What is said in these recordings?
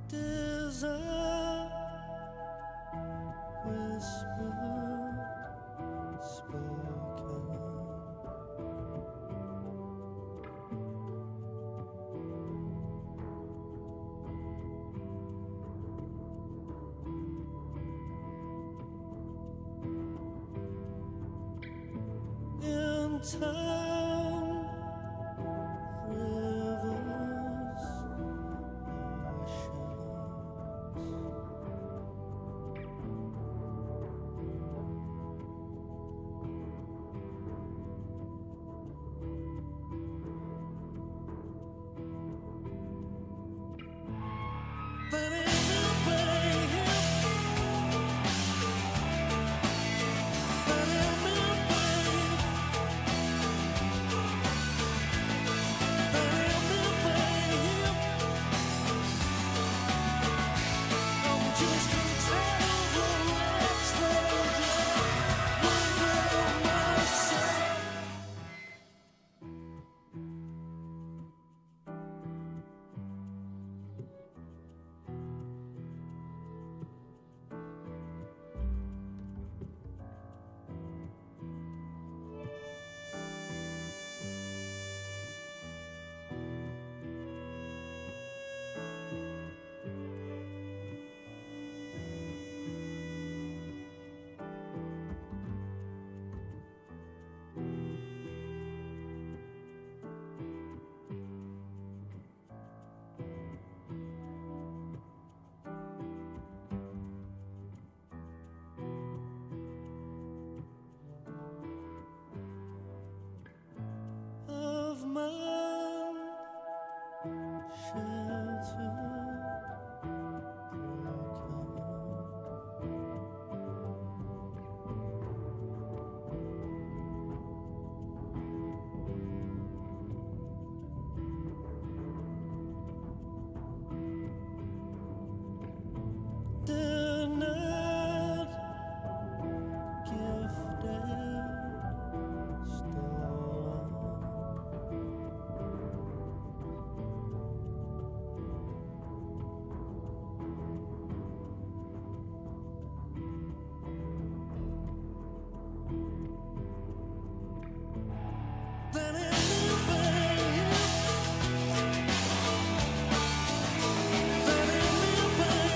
desert whisper spoken. In time, rivers, oceans. But of man shelter broken. Denied, gifted, stolen. Then in the way, then in the way,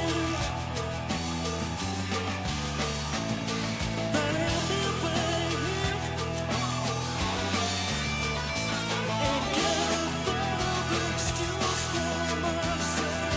then in the way, and get a better excuse for myself.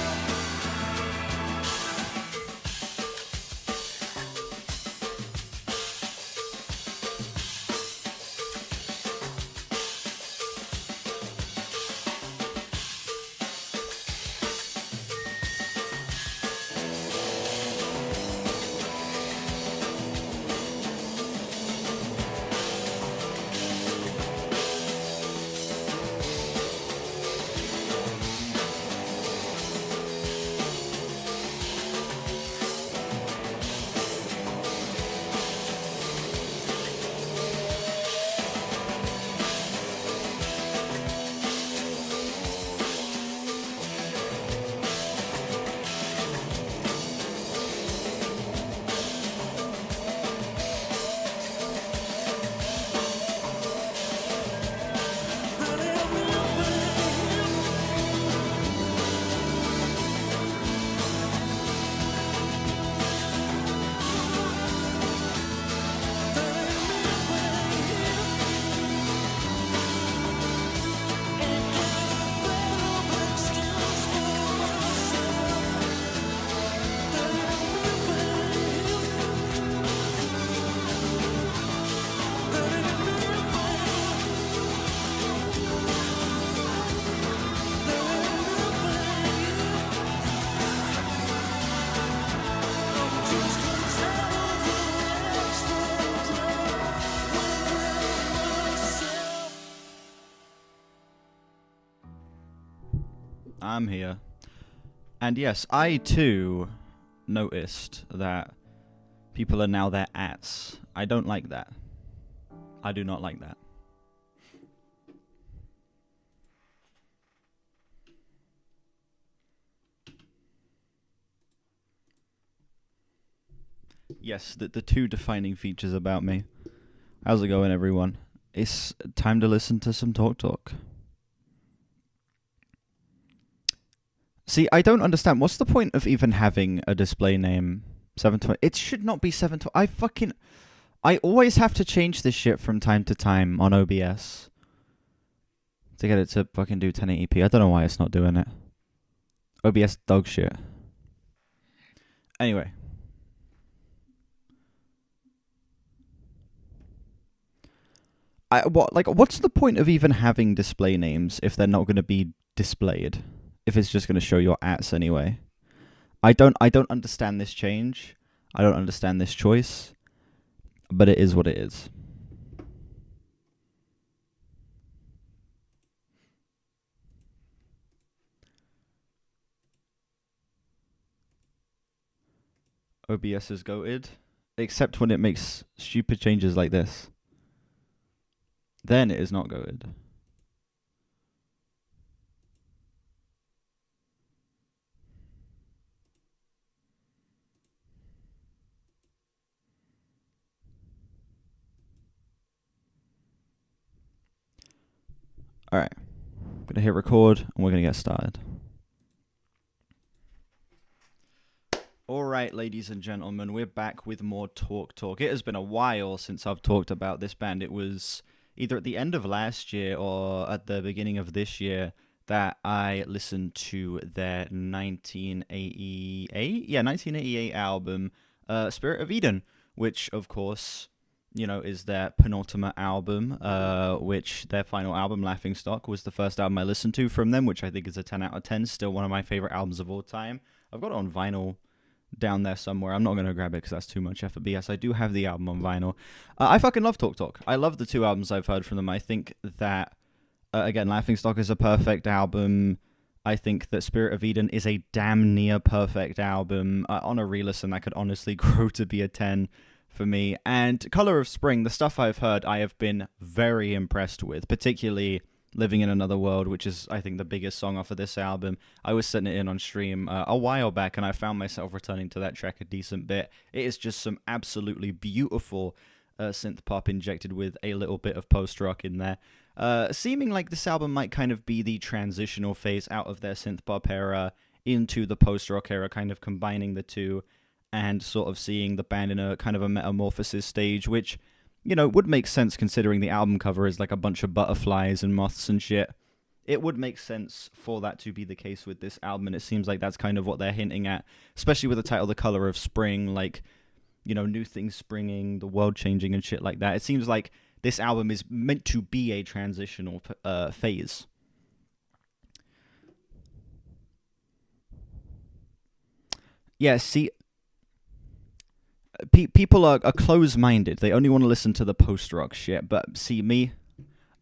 I'm here. And yes, I too noticed that people are now their ats. I don't like that. I do not like that. Yes, the two defining features about me. How's it going, everyone? It's time to listen to some talk. See, I don't understand. What's the point of even having a display name 720? It should not be 720. I always have to change this shit from time to time on OBS to get it to fucking do 1080p. I don't know why it's not doing it. OBS dog shit. Anyway. What's the point of even having display names if they're not going to be displayed? If it's just going to show your ats anyway. I don't understand this change. I don't understand this choice. But it is what it is. OBS is goated, except when it makes stupid changes like this. Then it is not goated. Alright. I'm going to hit record and we're going to get started. Alright, ladies and gentlemen, we're back with more talk. It has been a while since I've talked about this band. It was either at the end of last year or at the beginning of this year that I listened to their 1988 album, Spirit of Eden, which, of course, you know, is their penultimate album, which their final album, Laughing Stock, was the first album I listened to from them, which I think is a 10 out of 10, still one of my favorite albums of all time. I've got it on vinyl down there somewhere. I'm not going to grab it because that's too much effort, but yes, I do have the album on vinyl. I fucking love Talk. I love the two albums I've heard from them. I think that, again, Laughing Stock is a perfect album. I think that Spirit of Eden is a damn near perfect album. On a re-listen, that could honestly grow to be a 10 for me. And Color of Spring, the stuff I've heard, I have been very impressed with, particularly Living in Another World, which is, I think, the biggest song off of this album. I was setting it in on stream a while back, and I found myself returning to that track a decent bit. It is just some absolutely beautiful synth pop injected with a little bit of post-rock in there. Seeming like this album might kind of be the transitional phase out of their synth pop era into the post-rock era, kind of combining the two and sort of seeing the band in a kind of a metamorphosis stage, which, you know, would make sense considering the album cover is like a bunch of butterflies and moths and shit. It would make sense for that to be the case with this album, and it seems like that's kind of what they're hinting at, especially with the title The Color of Spring, like, you know, new things springing, the world changing and shit like that. It seems like this album is meant to be a transitional phase. Yeah, see, people are close-minded. They only want to listen to the post-rock shit. But see, me,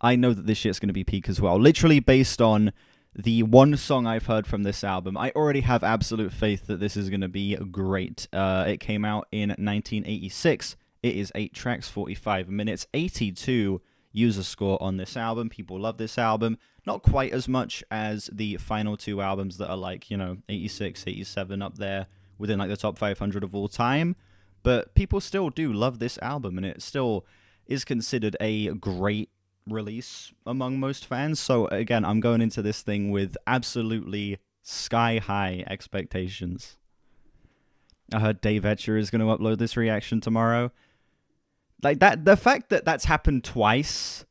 I know that this shit's going to be peak as well. Literally based on the one song I've heard from this album, I already have absolute faith that this is going to be great. It came out in 1986. It is 8 tracks, 45 minutes, 82 user score on this album. People love this album. Not quite as much as the final two albums that are like, you know, 86, 87 up there within like the top 500 of all time. But people still do love this album, and it still is considered a great release among most fans. So again, I'm going into this thing with absolutely sky-high expectations. I heard Dave Etcher is going to upload this reaction tomorrow. Like, that, the fact that that's happened twice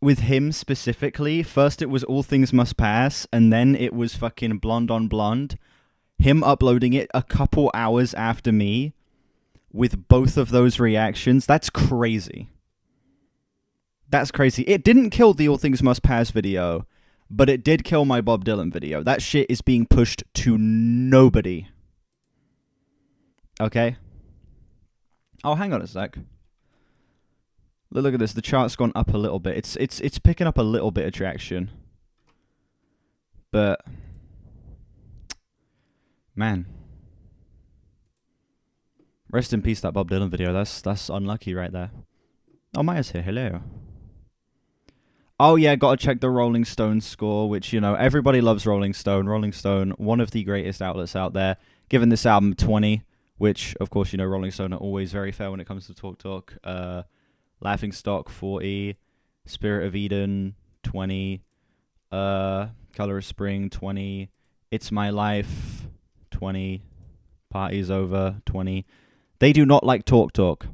with him specifically, first it was All Things Must Pass, and then it was fucking Blonde on Blonde, him uploading it a couple hours after me, with both of those reactions, that's crazy. That's crazy. It didn't kill the All Things Must Pass video, but it did kill my Bob Dylan video. That shit is being pushed to nobody. Okay? Oh, hang on a sec. Look at this. The chart's gone up a little bit. It's picking up a little bit of traction. But man, rest in peace, that Bob Dylan video. That's unlucky right there. Oh, Maya's here. Hello. Oh, yeah, gotta check the Rolling Stone score, which, you know, everybody loves Rolling Stone. Rolling Stone, one of the greatest outlets out there, giving this album 20, which, of course, you know, Rolling Stone are always very fair when it comes to Talk Talk. Laughing Stock, 40. Spirit of Eden, 20. Color of Spring, 20. It's My Life, 20. Party's Over, 20. They do not like Talk Talk.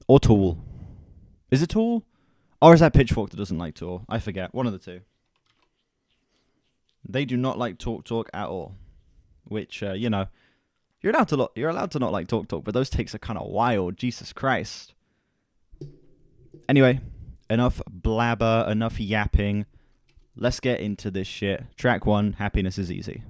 Or Tool. Is it Tool? Or is that Pitchfork that doesn't like Tool? I forget. One of the two. They do not like Talk Talk at all. Which, you know, you're allowed to not like Talk Talk, but those takes are kind of wild. Jesus Christ. Anyway, enough blabber, enough yapping. Let's get into this shit. Track 1, Happiness is Easy.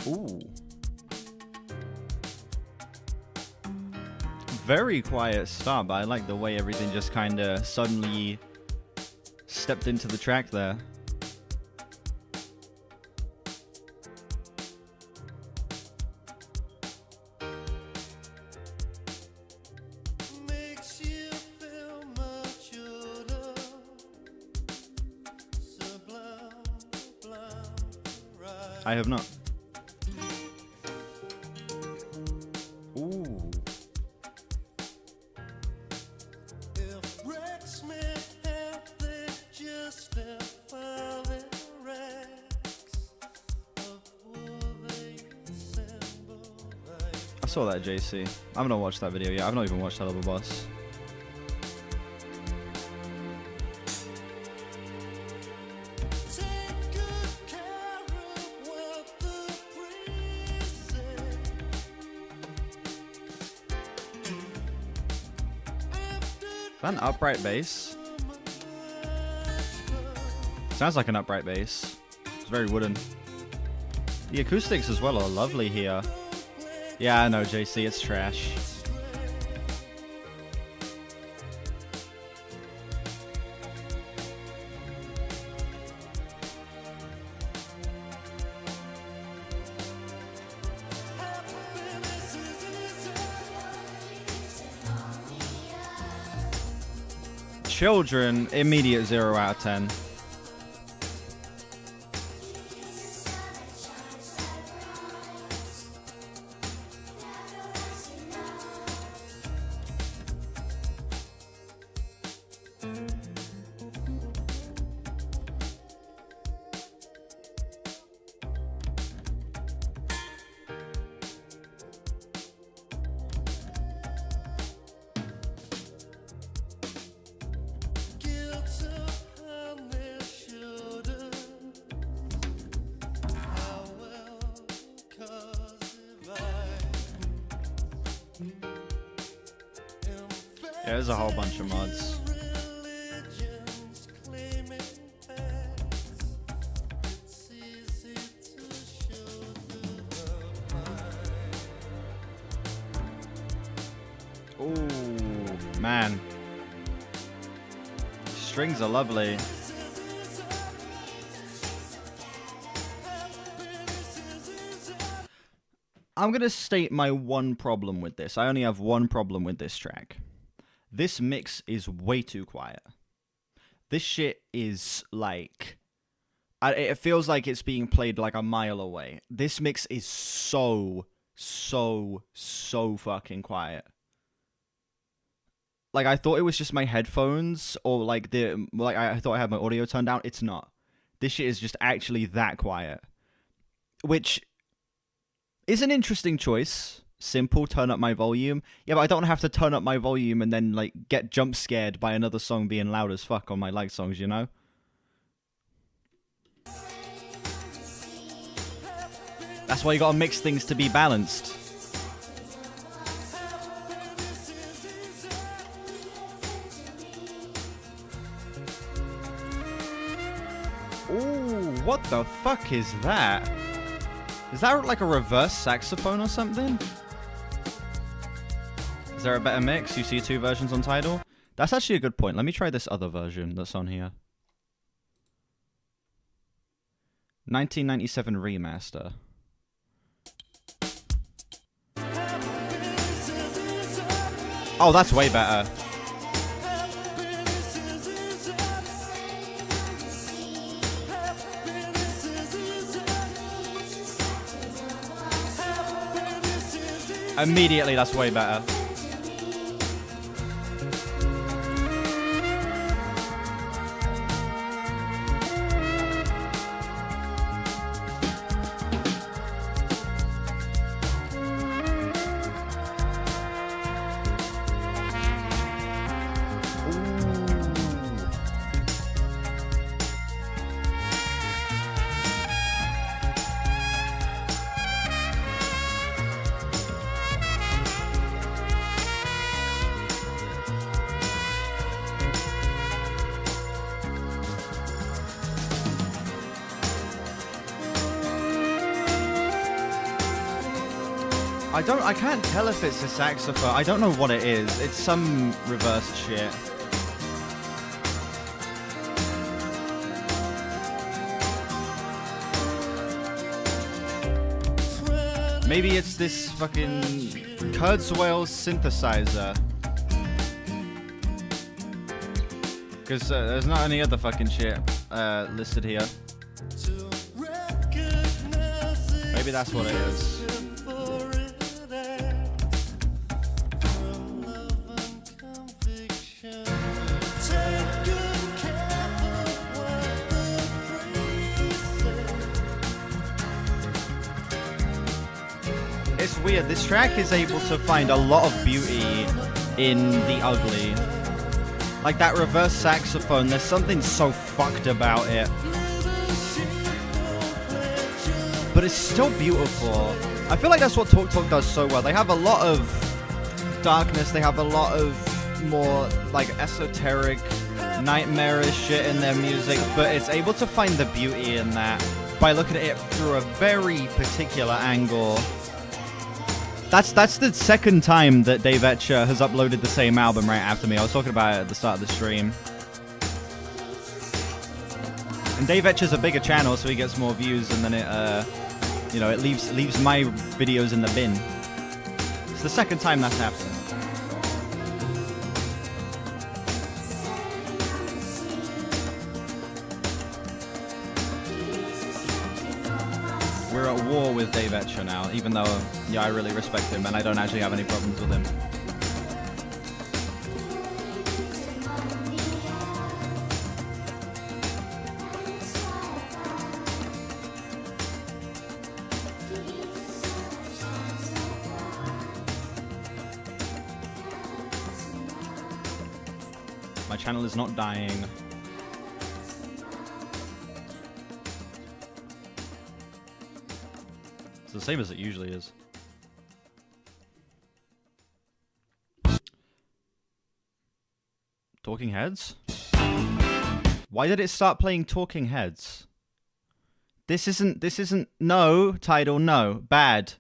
Ooh. Very quiet start, but I like the way everything just kind of suddenly stepped into the track there. Makes you feel much older. Sublime, right. I have not. Ooh. If Rex Smith had they just fallen wrecks of who they assemble like I saw that, JC. I've not watched that video yet. I've not even watched Hello Boss. take good care of what the breeze said. Is that an upright bass? Sounds like an upright bass. It's very wooden. The acoustics as well are lovely here. Yeah, I know, JC, it's trash. Children, immediate 0 out of 10. guilt upon their shoulders. How well cause Yeah, there's a whole bunch of mods. religions claiming facts. It's easy to show the mind. Ooh, man. Strings are lovely. I'm going to state my one problem with this. I only have one problem with this track. This mix is way too quiet. This shit is like... it feels like it's being played like a mile away. This mix is so fucking quiet. Like, I thought it was just my headphones, or like I thought I had my audio turned down. It's not. This shit is just actually that quiet. Which is an interesting choice. Simple, turn up my volume. Yeah, but I don't have to turn up my volume and then, like, get jump scared by another song being loud as fuck on my like songs, you know? That's why you gotta mix things to be balanced. Ooh. What the fuck is that? Is that like a reverse saxophone or something? Is there a better mix? You see two versions on Tidal? That's actually a good point. Let me try this other version that's on here. 1997 remaster. Oh, that's way better. Immediately, that's way better. I can't tell if it's a saxophone. I don't know what it is. It's some reversed shit. Maybe it's this fucking Kurzweil synthesizer. Because there's not any other fucking shit listed here. Maybe that's what it is. It's weird. This track is able to find a lot of beauty in the ugly. Like that reverse saxophone, there's something so fucked about it. But it's still beautiful. I feel like that's what Talk Talk does so well. They have a lot of darkness, they have a lot of more like esoteric, nightmarish shit in their music, but it's able to find the beauty in that by looking at it through a very particular angle. That's the second time that Dave Etcher has uploaded the same album right after me. I was talking about it at the start of the stream. And Dave Etcher's a bigger channel, so he gets more views, and then it leaves my videos in the bin. It's the second time that's happened. We're at war with Dave Etcher now, even though, yeah, I really respect him and I don't actually have any problems with him. My channel is not dying. The same as it usually is. Talking Heads? Why did it start playing Talking Heads? This isn't no Tidal, no. Bad.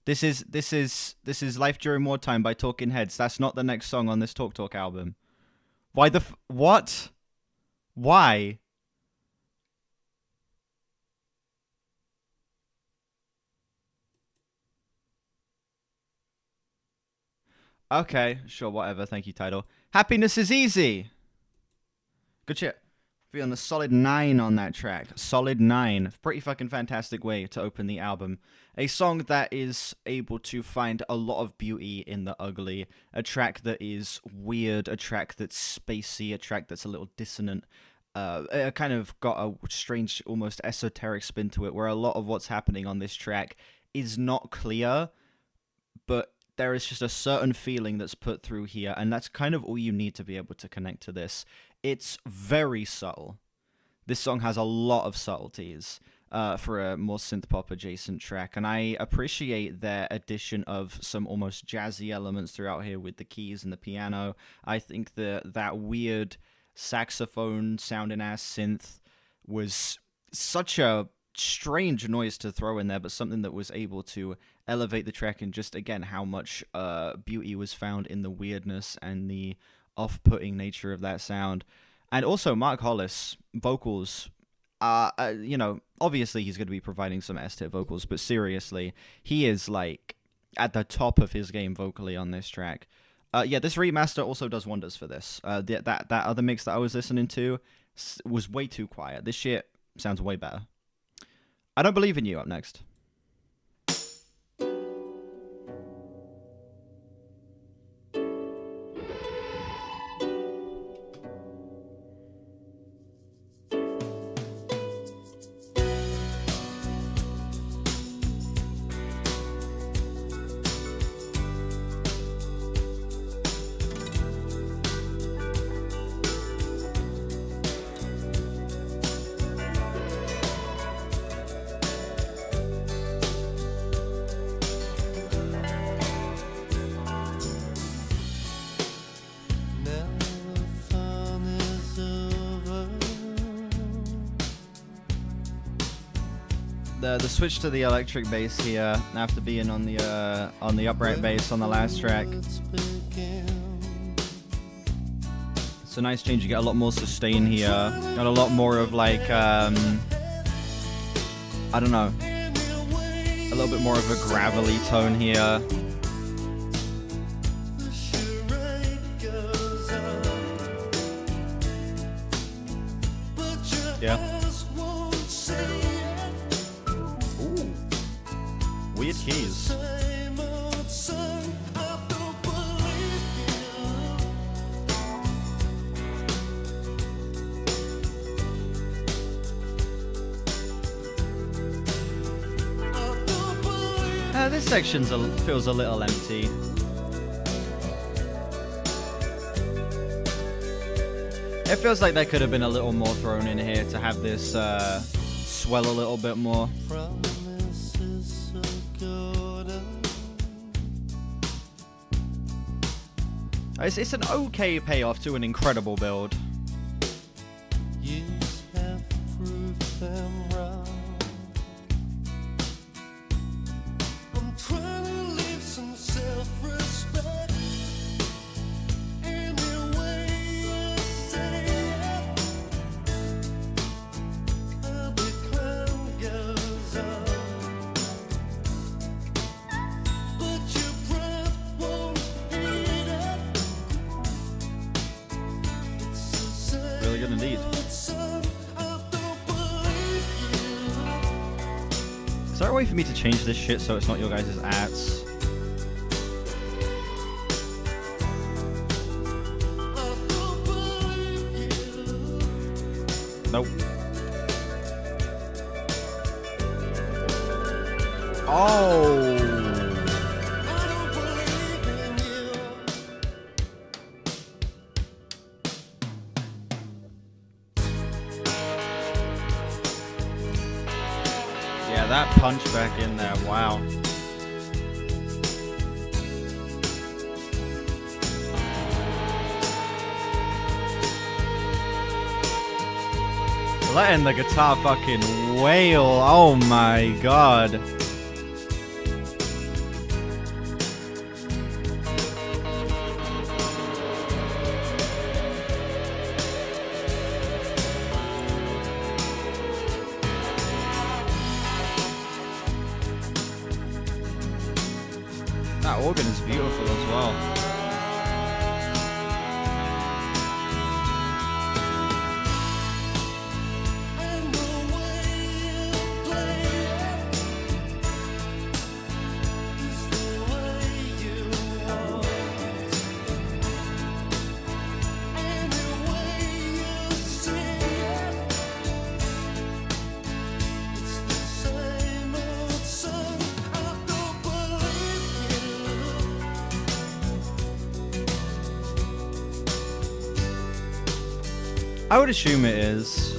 This is Life During Wartime by Talking Heads. That's not the next song on this Talk Talk album. Why the what? Why? Okay, sure, whatever. Thank you, Tidal. Happiness is easy. Good shit. Feeling a solid 9 on that track. Solid 9. Pretty fucking fantastic way to open the album. A song that is able to find a lot of beauty in the ugly. A track that is weird. A track that's spacey. A track that's a little dissonant. It kind of got a strange, almost esoteric spin to it, where a lot of what's happening on this track is not clear, but there is just a certain feeling that's put through here, and that's kind of all you need to be able to connect to this. It's very subtle. This song has a lot of subtleties for a more synth-pop adjacent track, and I appreciate their addition of some almost jazzy elements throughout here with the keys and the piano. I think that weird saxophone sounding ass synth was such a strange noise to throw in there, but something that was able to elevate the track, and just again how much beauty was found in the weirdness and the off-putting nature of that sound. And also Mark Hollis vocals. You know, obviously he's going to be providing some S-tier vocals, but seriously, he is like at the top of his game vocally on this track. Yeah, this remaster also does wonders for this. That other mix that I was listening to was way too quiet. This shit sounds way better. I Don't Believe in You up next. The switch to the electric bass here after being on the upright bass on the last track. It's a nice change. You get a lot more sustain here. Got a lot more of like I don't know, a little bit more of a gravelly tone here. Yeah. Weird keys. This section feels a little empty. It feels like there could have been a little more thrown in here to have this swell a little bit more. It's an okay payoff to an incredible build. Years have proved them wrong. I'm trying to leave some self-respect. Any way you say it, how the clown goes on. But your breath won't heat it. Really good indeed. Is there a way for me to change this shit so it's not your guys' ads? Nope. Oh! Yeah, that punch back in there, wow. Letting the guitar fucking wail, oh my god. That organ is beautiful as well. I would assume it is.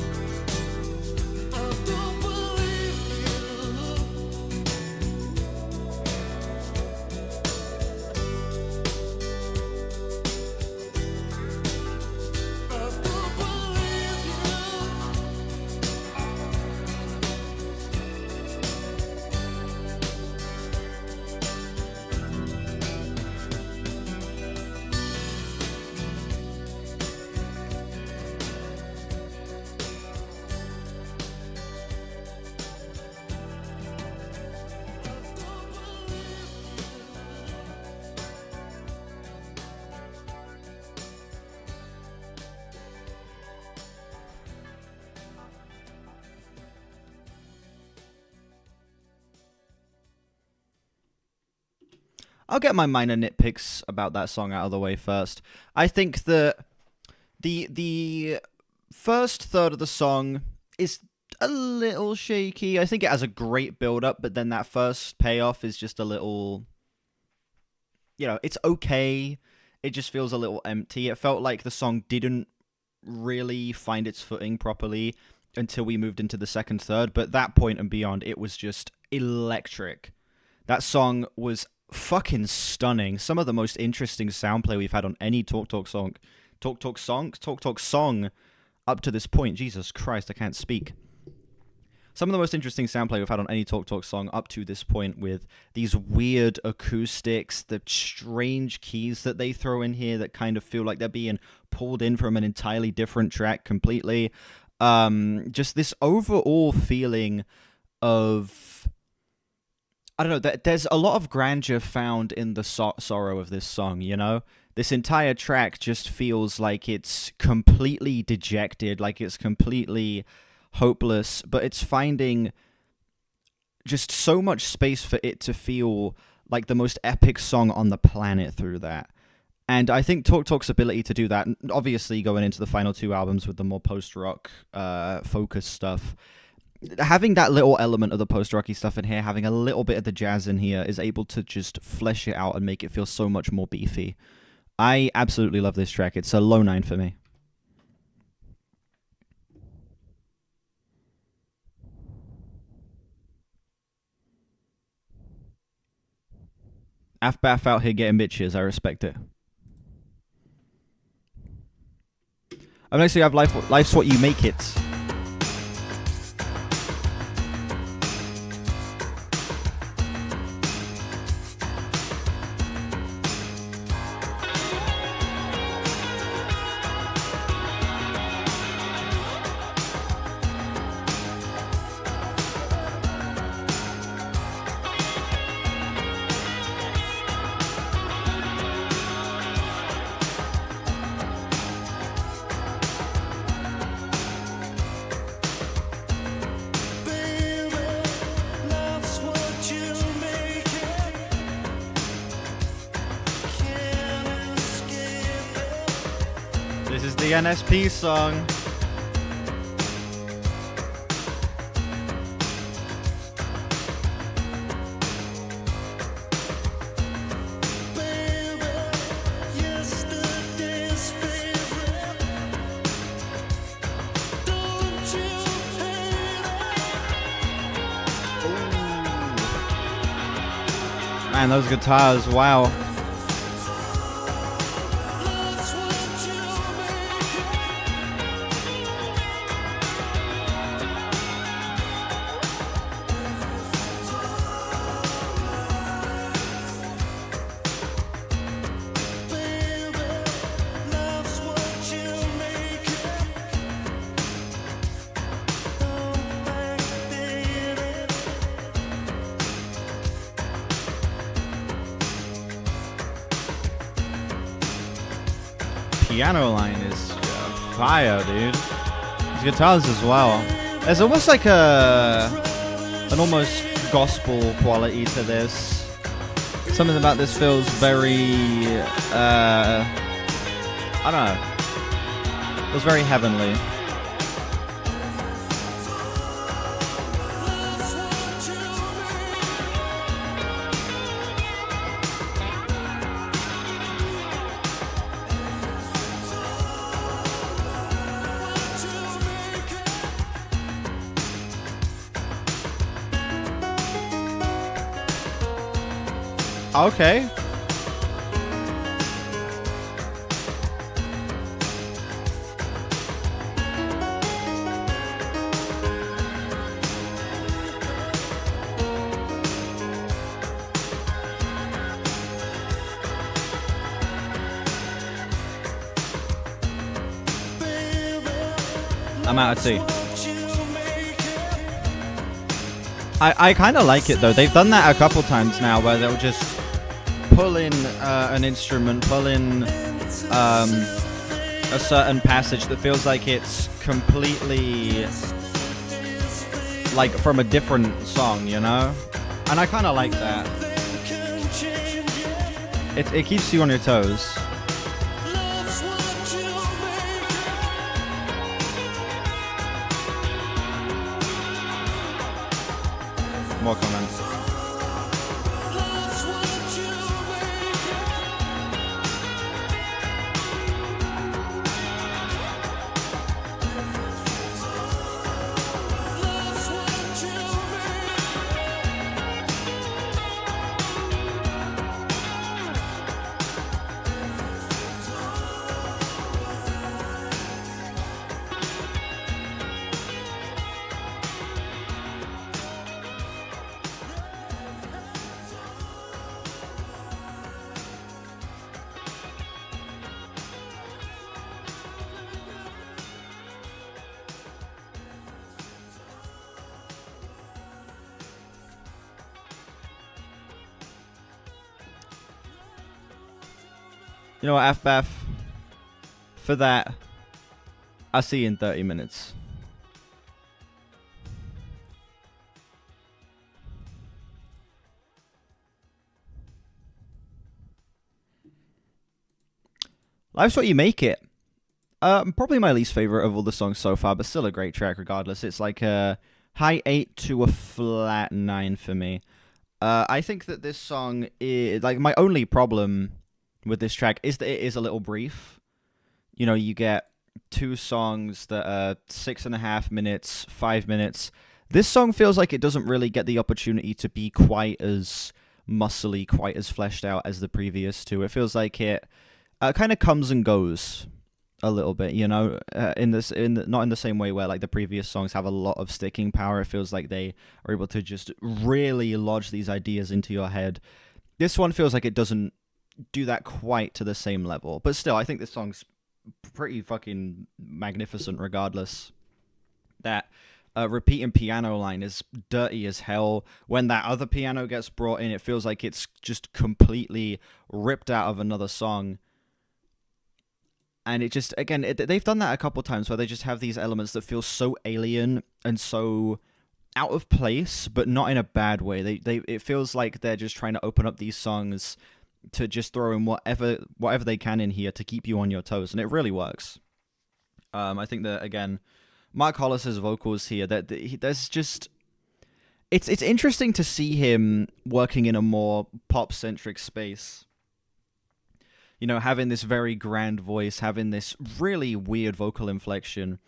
I'll get my minor nitpicks about that song out of the way first. I think that the first third of the song is a little shaky. I think it has a great build up, but then that first payoff is just a little, it's okay. It just feels a little empty. It felt like the song didn't really find its footing properly until we moved into the second third, but that point and beyond, it was just electric. That song was fucking stunning. Some of the most interesting sound play we've had on any Talk Talk song up to this point. Jesus Christ, I can't speak. Some of the most interesting sound play we've had on any Talk Talk song up to this point, with these weird acoustics, the strange keys that they throw in here that kind of feel like they're being pulled in from an entirely different track completely. Just this overall feeling of, I don't know, there's a lot of grandeur found in the sorrow of this song, This entire track just feels like it's completely dejected, like it's completely hopeless, but it's finding just so much space for it to feel like the most epic song on the planet through that. And I think Talk Talk's ability to do that, obviously going into the final two albums with the more post-rock focused stuff, having that little element of the post-rocky stuff in here, having a little bit of the jazz in here, is able to just flesh it out and make it feel so much more beefy. I absolutely love this track. It's a low 9 for me. Afbath out here getting bitches. I respect it. Honestly, I have life's what you make it. This is the NSP song. Man, those guitars, wow. Piano line is fire, dude. His guitars as well. There's almost like an almost gospel quality to this. Something about this feels very, I don't know. Feels very heavenly. Okay. I'm out of tea. I kind of like it though. They've done that a couple times now where they'll just pull in an instrument, pull in a certain passage that feels like it's completely like from a different song, you know? And I kind of like that. It keeps you on your toes. Love's what you make it. More comments. Love's what you make it. Love's what you make it. You know what, FBAF? For that, I'll see you in 30 minutes. Life's What You Make It. Probably my least favorite of all the songs so far, but still a great track regardless. It's like a high 8 to a flat 9 for me. I think that this song is, like, my only problem with this track is that it is a little brief. You know, you get 2 songs that are 6.5 minutes, 5 minutes. This song feels like it doesn't really get the opportunity to be quite as muscly, quite as fleshed out as the previous 2. It feels like it kind of comes and goes a little bit, you know, not in the same way where like the previous songs have a lot of sticking power. It feels like they are able to just really lodge these ideas into your head. This one feels like it doesn't do that quite to the same level, but still, I think this song's pretty fucking magnificent regardless. That repeating piano line is dirty as hell. When that other piano gets brought in, it feels like it's just completely ripped out of another song. And it just, again, they've done that a couple times where they just have these elements that feel so alien and so out of place, but not in a bad way. It feels like they're just trying to open up these songs to just throw in whatever they can in here to keep you on your toes, and it really works. I think that, again, Mark Hollis's vocals here, there's just, it's interesting to see him working in a more pop-centric space. You know, having this very grand voice, having this really weird vocal inflection,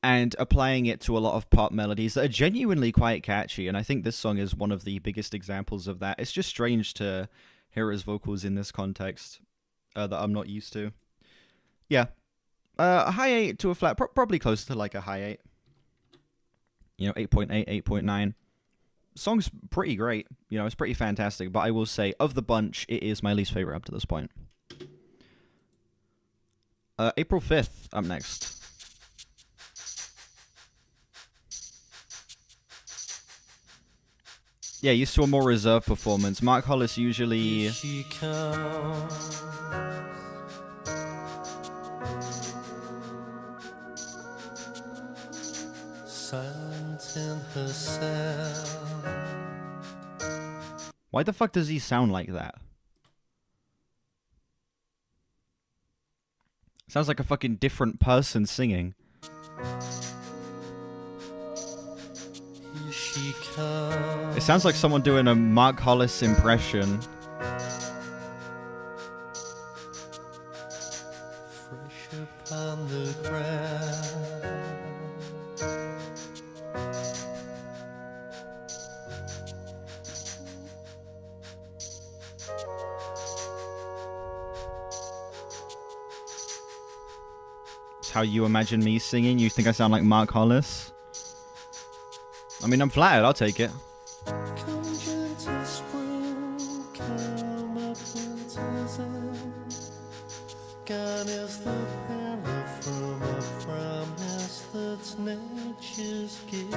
and applying it to a lot of pop melodies that are genuinely quite catchy. And I think this song is one of the biggest examples of that. It's just strange to hear his vocals in this context that I'm not used to. Yeah. A high 8 to a flat, probably close to like a high 8. You know, 8.8, 8.9. Song's pretty great. You know, it's pretty fantastic. But I will say, of the bunch, it is my least favorite up to this point. April 5th, up next. Yeah, used to a more reserved performance. Mark Hollis usually... She comes, silent in her cell. Why the fuck does he sound like that? Sounds like a fucking different person singing. Here she comes. It sounds like someone doing a Mark Hollis impression. Fresh upon the ground. It's how you imagine me singing? You think I sound like Mark Hollis? I mean, I'm flattered. I'll take it. Come gentle spring, come up winter's end. Gone is the peril from a promise that's nature's gift.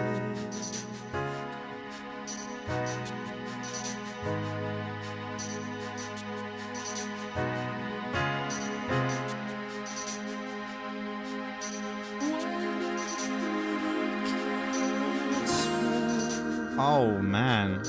Oh, man.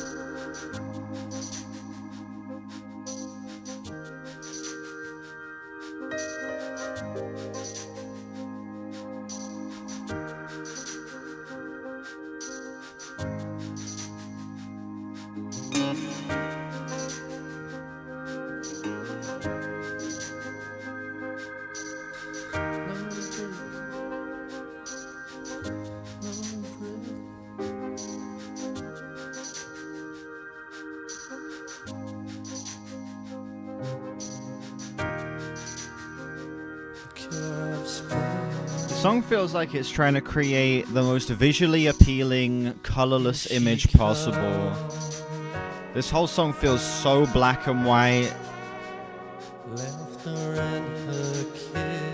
The song feels like it's trying to create the most visually appealing, colorless image possible. This whole song feels so black and white.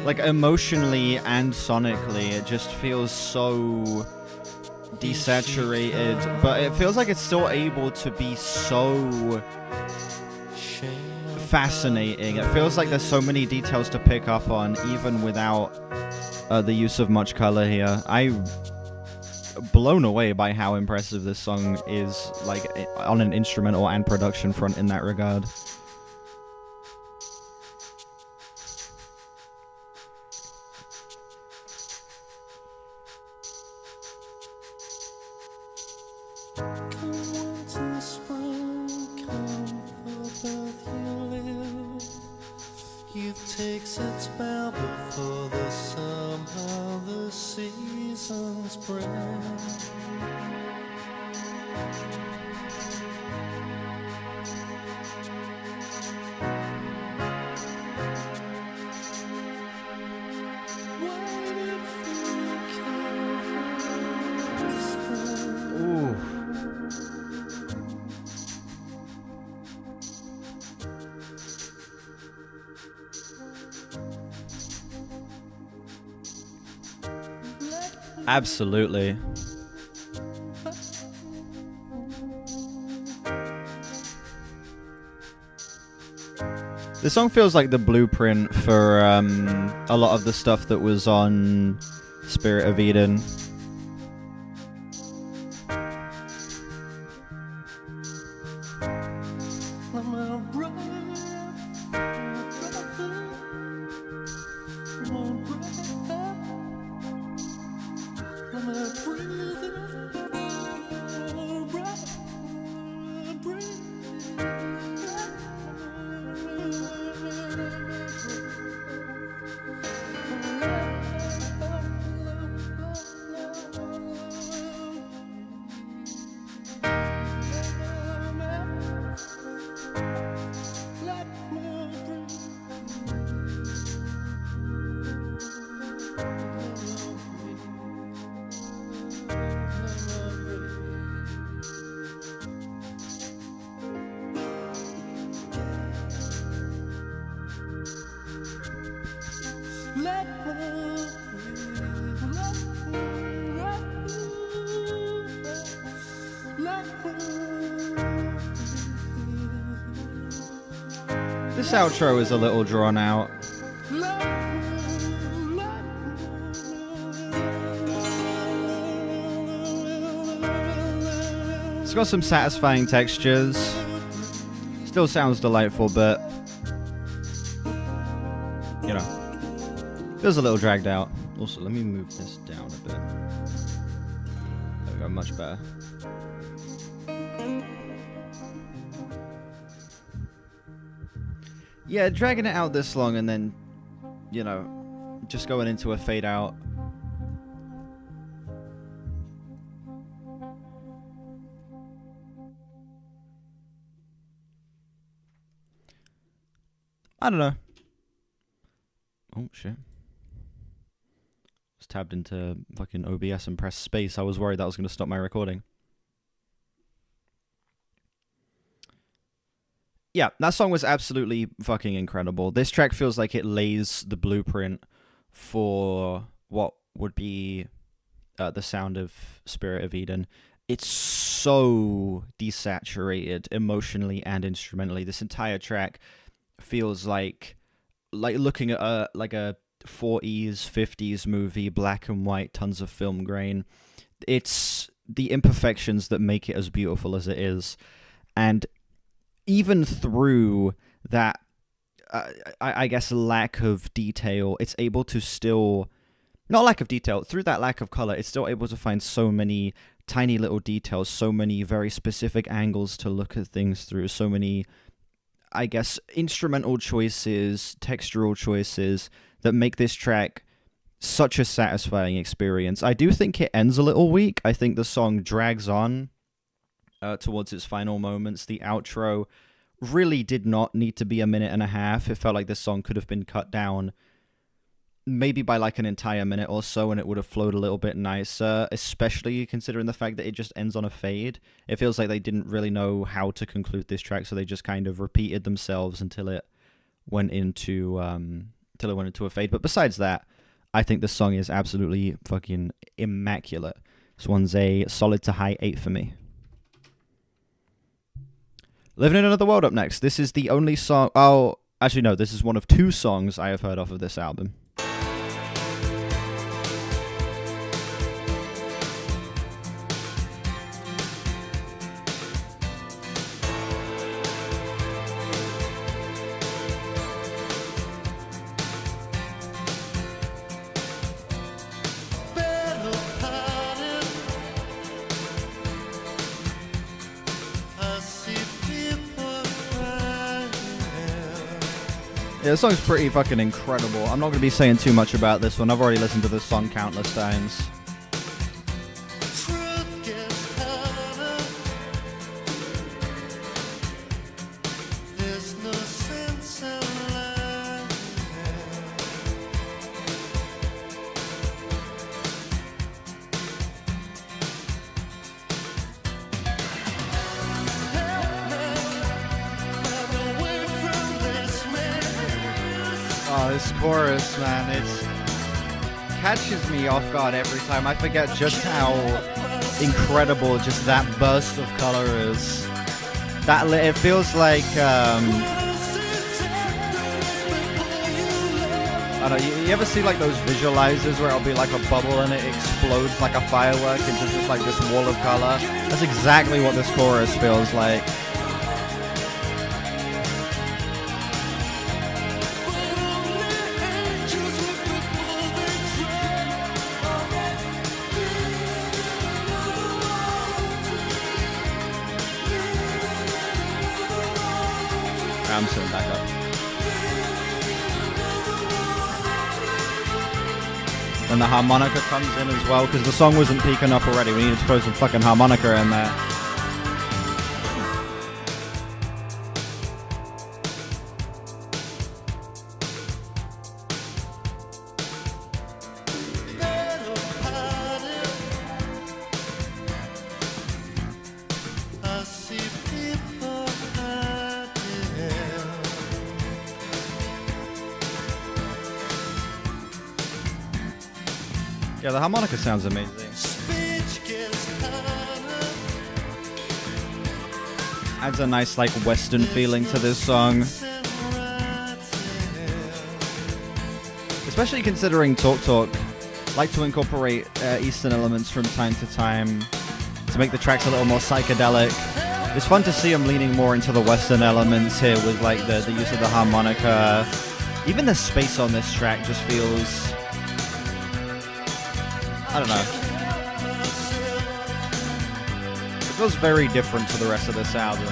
Like emotionally and sonically, it just feels so desaturated, but it feels like it's still able to be so fascinating. It feels like there's so many details to pick up on, even without the use of much color here. I'm blown away by how impressive this song is, like on an instrumental and production front in that regard. Takes its bow before the somehow the seasons bring. Absolutely. This song feels like the blueprint for a lot of the stuff that was on Spirit of Eden. This outro is a little drawn out. It's got some satisfying textures. Still sounds delightful, but you know, feels a little dragged out. Also, let me move this down a bit. There we go, much better. Yeah, dragging it out this long and then, you know, just going into a fade out. I don't know. Oh, shit. Just tabbed into fucking OBS and pressed space. I was worried that was going to stop my recording. Yeah, that song was absolutely fucking incredible. This track feels like it lays the blueprint for what would be the sound of Spirit of Eden. It's so desaturated emotionally and instrumentally. This entire track feels like looking at a 40s, 50s movie, black and white, tons of film grain. It's the imperfections that make it as beautiful as it is. And even through that, I guess, lack of detail, it's able to still... Not lack of detail, through that lack of color, it's still able to find so many tiny little details, so many very specific angles to look at things through, so many, I guess, instrumental choices, textural choices that make this track such a satisfying experience. I do think it ends a little weak. I think the song drags on towards its final moments. The outro really did not need to be a minute and a half. It felt like this song could have been cut down maybe by like an entire minute or so, and it would have flowed a little bit nicer, especially considering the fact that it just ends on a fade. It feels like they didn't really know how to conclude this track, so they just kind of repeated themselves until it went into a fade. But besides that, I think the song is absolutely fucking immaculate. This one's a solid to high 8 for me. Living in Another World up next. This is the only song... Oh, actually no, this is one of 2 songs I have heard off of this album. Yeah, this song's pretty fucking incredible. I'm not going to be saying too much about this one. I've already listened to this song countless times. Oh, this chorus, man, it catches me off guard every time. I forget just how incredible just that burst of color is. It feels like, I don't know, you ever see like those visualizers where it'll be like a bubble and it explodes like a firework into just like this wall of color? That's exactly what this chorus feels like. I'm sitting back up. And the harmonica comes in as well, because the song wasn't peak enough already. We needed to throw some fucking harmonica in there. Yeah, the harmonica sounds amazing. Adds a nice, like, Western feeling to this song. Especially considering Talk Talk like to incorporate Eastern elements from time to time to make the tracks a little more psychedelic. It's fun to see them leaning more into the Western elements here with, like, the use of the harmonica. Even the space on this track just feels... I don't know. It feels very different to the rest of this album.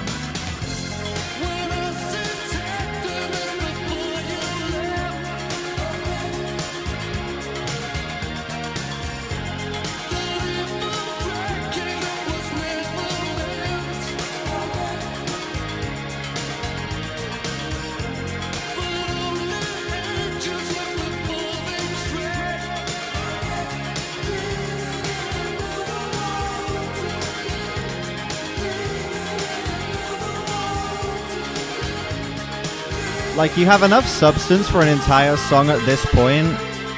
Like, you have enough substance for an entire song at this point,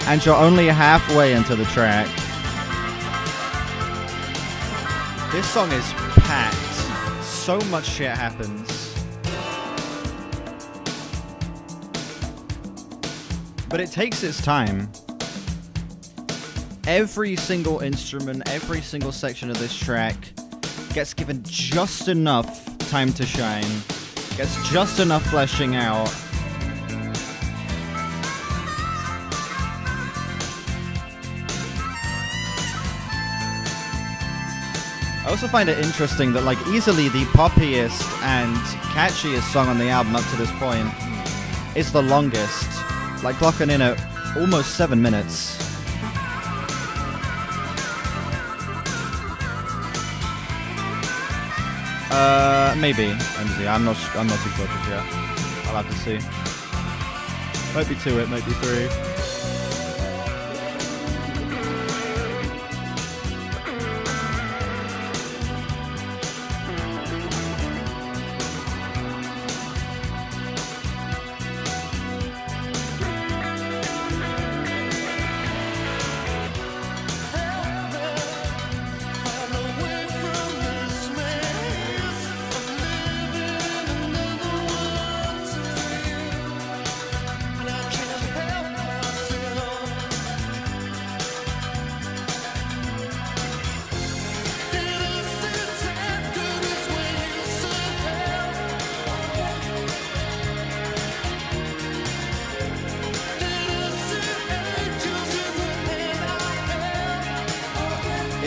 and you're only halfway into the track. This song is packed. So much shit happens. But it takes its time. Every single instrument, every single section of this track gets given just enough time to shine. Gets just enough fleshing out. I also find it interesting that, like, easily the poppiest and catchiest song on the album up to this point is the longest, like clocking in at almost 7 minutes. Maybe. I'm not too sure just yet. I'll have to see. Might be 2, it might be 3.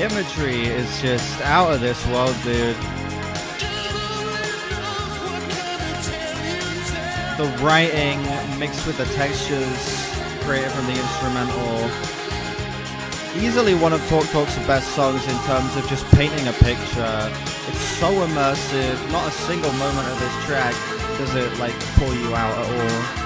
imagery is just out of this world, dude. The writing mixed with the textures created from the instrumental. Easily one of Talk Talk's best songs in terms of just painting a picture. It's so immersive. Not a single moment of this track does it like pull you out at all.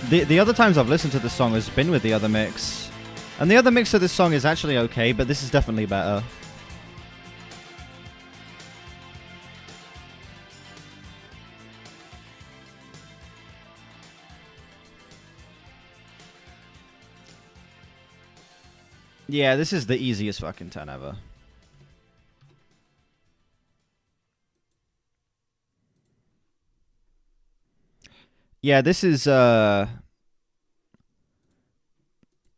The other times I've listened to this song has been with the other mix. And the other mix of this song is actually okay, but this is definitely better. Yeah, this is the easiest fucking 10 ever. Yeah, this is, I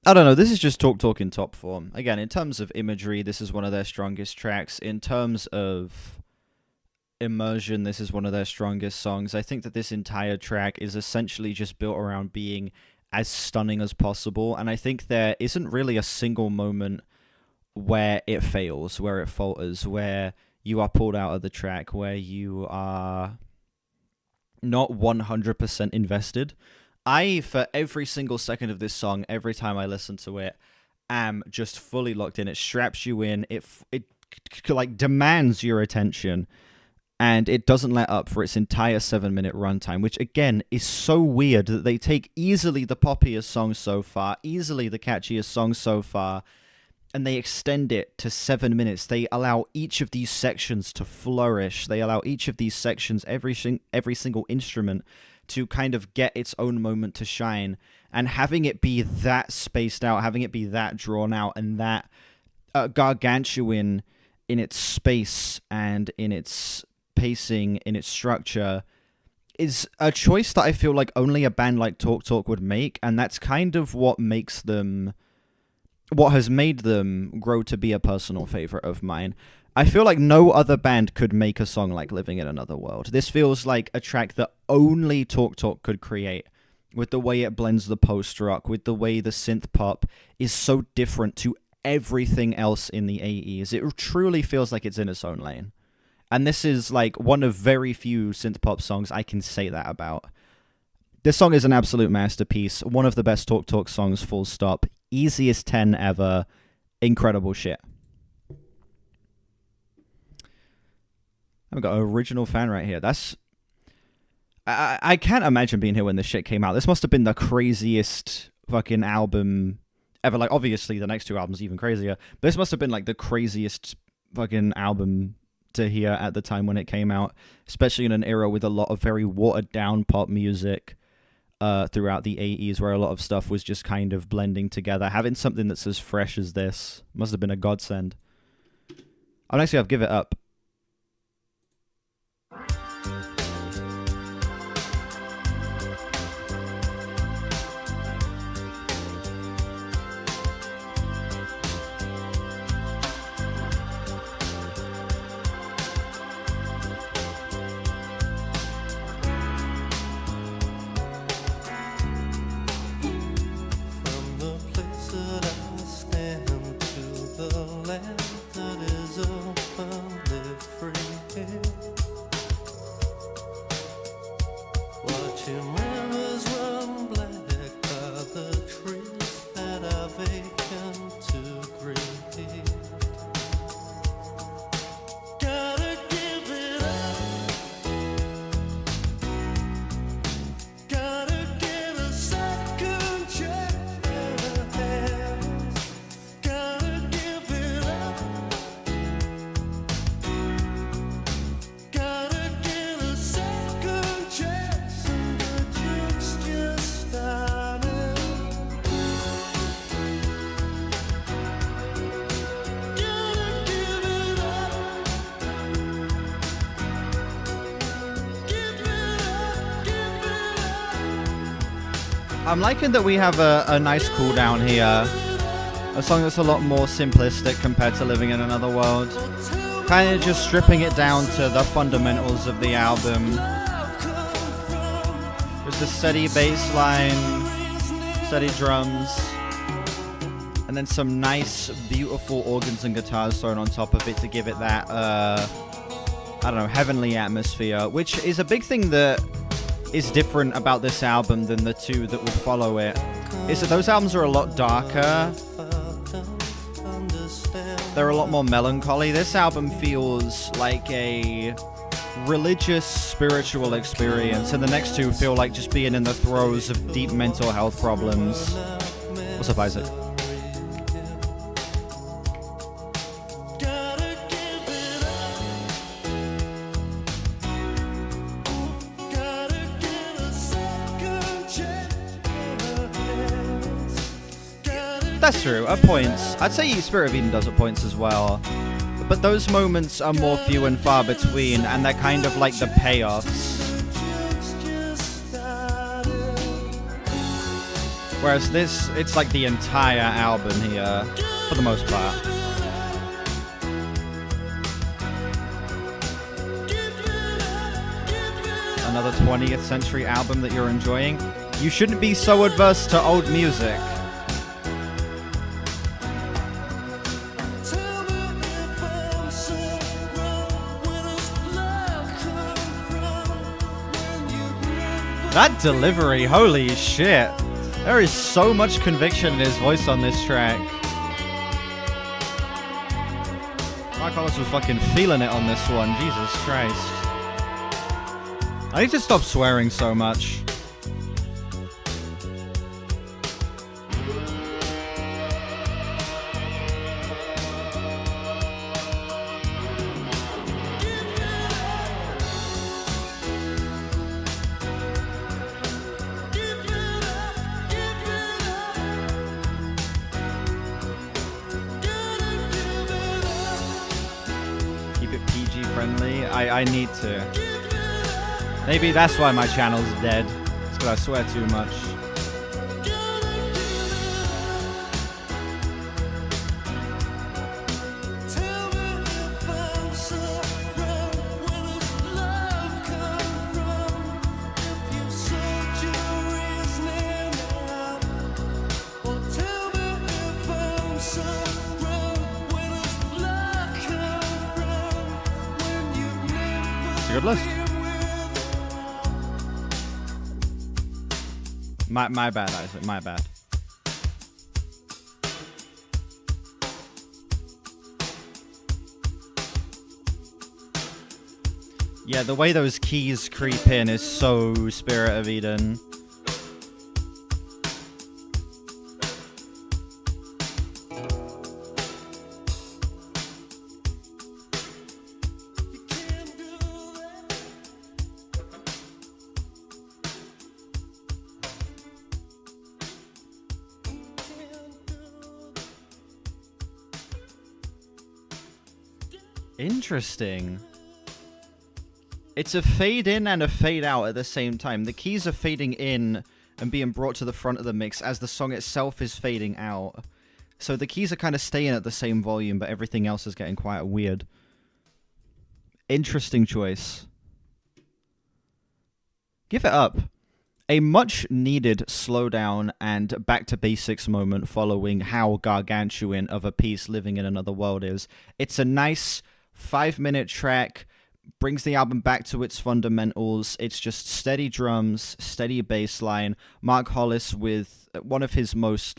don't know, this is just Talk Talk in top form. Again, in terms of imagery, this is one of their strongest tracks. In terms of immersion, this is one of their strongest songs. I think that this entire track is essentially just built around being as stunning as possible, and I think there isn't really a single moment where it fails, where it falters, where you are pulled out of the track, where you are not 100% invested. For every single second of this song, every time I listen to it, am just fully locked in. It straps you in. It like demands your attention, and it doesn't let up for its entire 7-minute runtime, which again is so weird that they take easily the poppiest song so far, easily the catchiest song so far, and they extend it to 7 minutes. They allow each of these sections to flourish. They allow each of these sections, every single instrument, to kind of get its own moment to shine. And having it be that spaced out, having it be that drawn out, and that gargantuan in its space and in its pacing, in its structure, is a choice that I feel like only a band like Talk Talk would make, and that's kind of what has made them grow to be a personal favorite of mine. I feel like no other band could make a song like Living in Another World. This feels like a track that only Talk Talk could create, with the way it blends the post-rock, with the way the synth pop is so different to everything else in the 80s. It truly feels like it's in its own lane. And this is like one of very few synth pop songs I can say that about. This song is an absolute masterpiece. One of the best Talk Talk songs, full stop. Easiest 10 ever. Incredible shit. I've got an original fan right here. I can't imagine being here when this shit came out. This must have been the craziest fucking album ever. Like, obviously, the next two albums are even crazier. But this must have been, like, the craziest fucking album to hear at the time when it came out. Especially in an era with a lot of very watered-down pop music throughout the 80s, where a lot of stuff was just kind of blending together. Having something that's as fresh as this must have been a godsend. I'll actually give it up. I'm liking that we have a nice cooldown here. A song that's a lot more simplistic compared to Living in Another World. Kind of just stripping it down to the fundamentals of the album. There's a steady bass line, steady drums, and then some nice, beautiful organs and guitars thrown on top of it to give it that, I don't know, heavenly atmosphere, which is a big thing that is different about this album than the two that would follow it, is that those albums are a lot darker. They're a lot more melancholy. This album feels like a religious, spiritual experience, and the next two feel like just being in the throes of deep mental health problems. What's up, Isaac? That's true, at points. I'd say Spirit of Eden does at points as well. But those moments are more few and far between, and they're kind of like the payoffs. Whereas this, it's like the entire album here, for the most part. Another 20th century album that you're enjoying? You shouldn't be so adverse to old music. That delivery, holy shit. There is so much conviction in his voice on this track. Mark Hollis was fucking feeling it on this one, Jesus Christ. I need to stop swearing so much. I need to. Maybe that's why my channel's dead. It's because I swear too much. Good list. My bad, Isaac. My bad. Yeah, the way those keys creep in is so Spirit of Eden. Interesting. It's a fade in and a fade out at the same time. The keys are fading in and being brought to the front of the mix as the song itself is fading out. So the keys are kind of staying at the same volume, but everything else is getting quite weird. Interesting choice. Give it up. A much needed slowdown and back to basics moment following how gargantuan of a piece Living in Another World is. It's a nice 5-minute track, brings the album back to its fundamentals. It's just steady drums, steady bass line. Mark Hollis with one of his most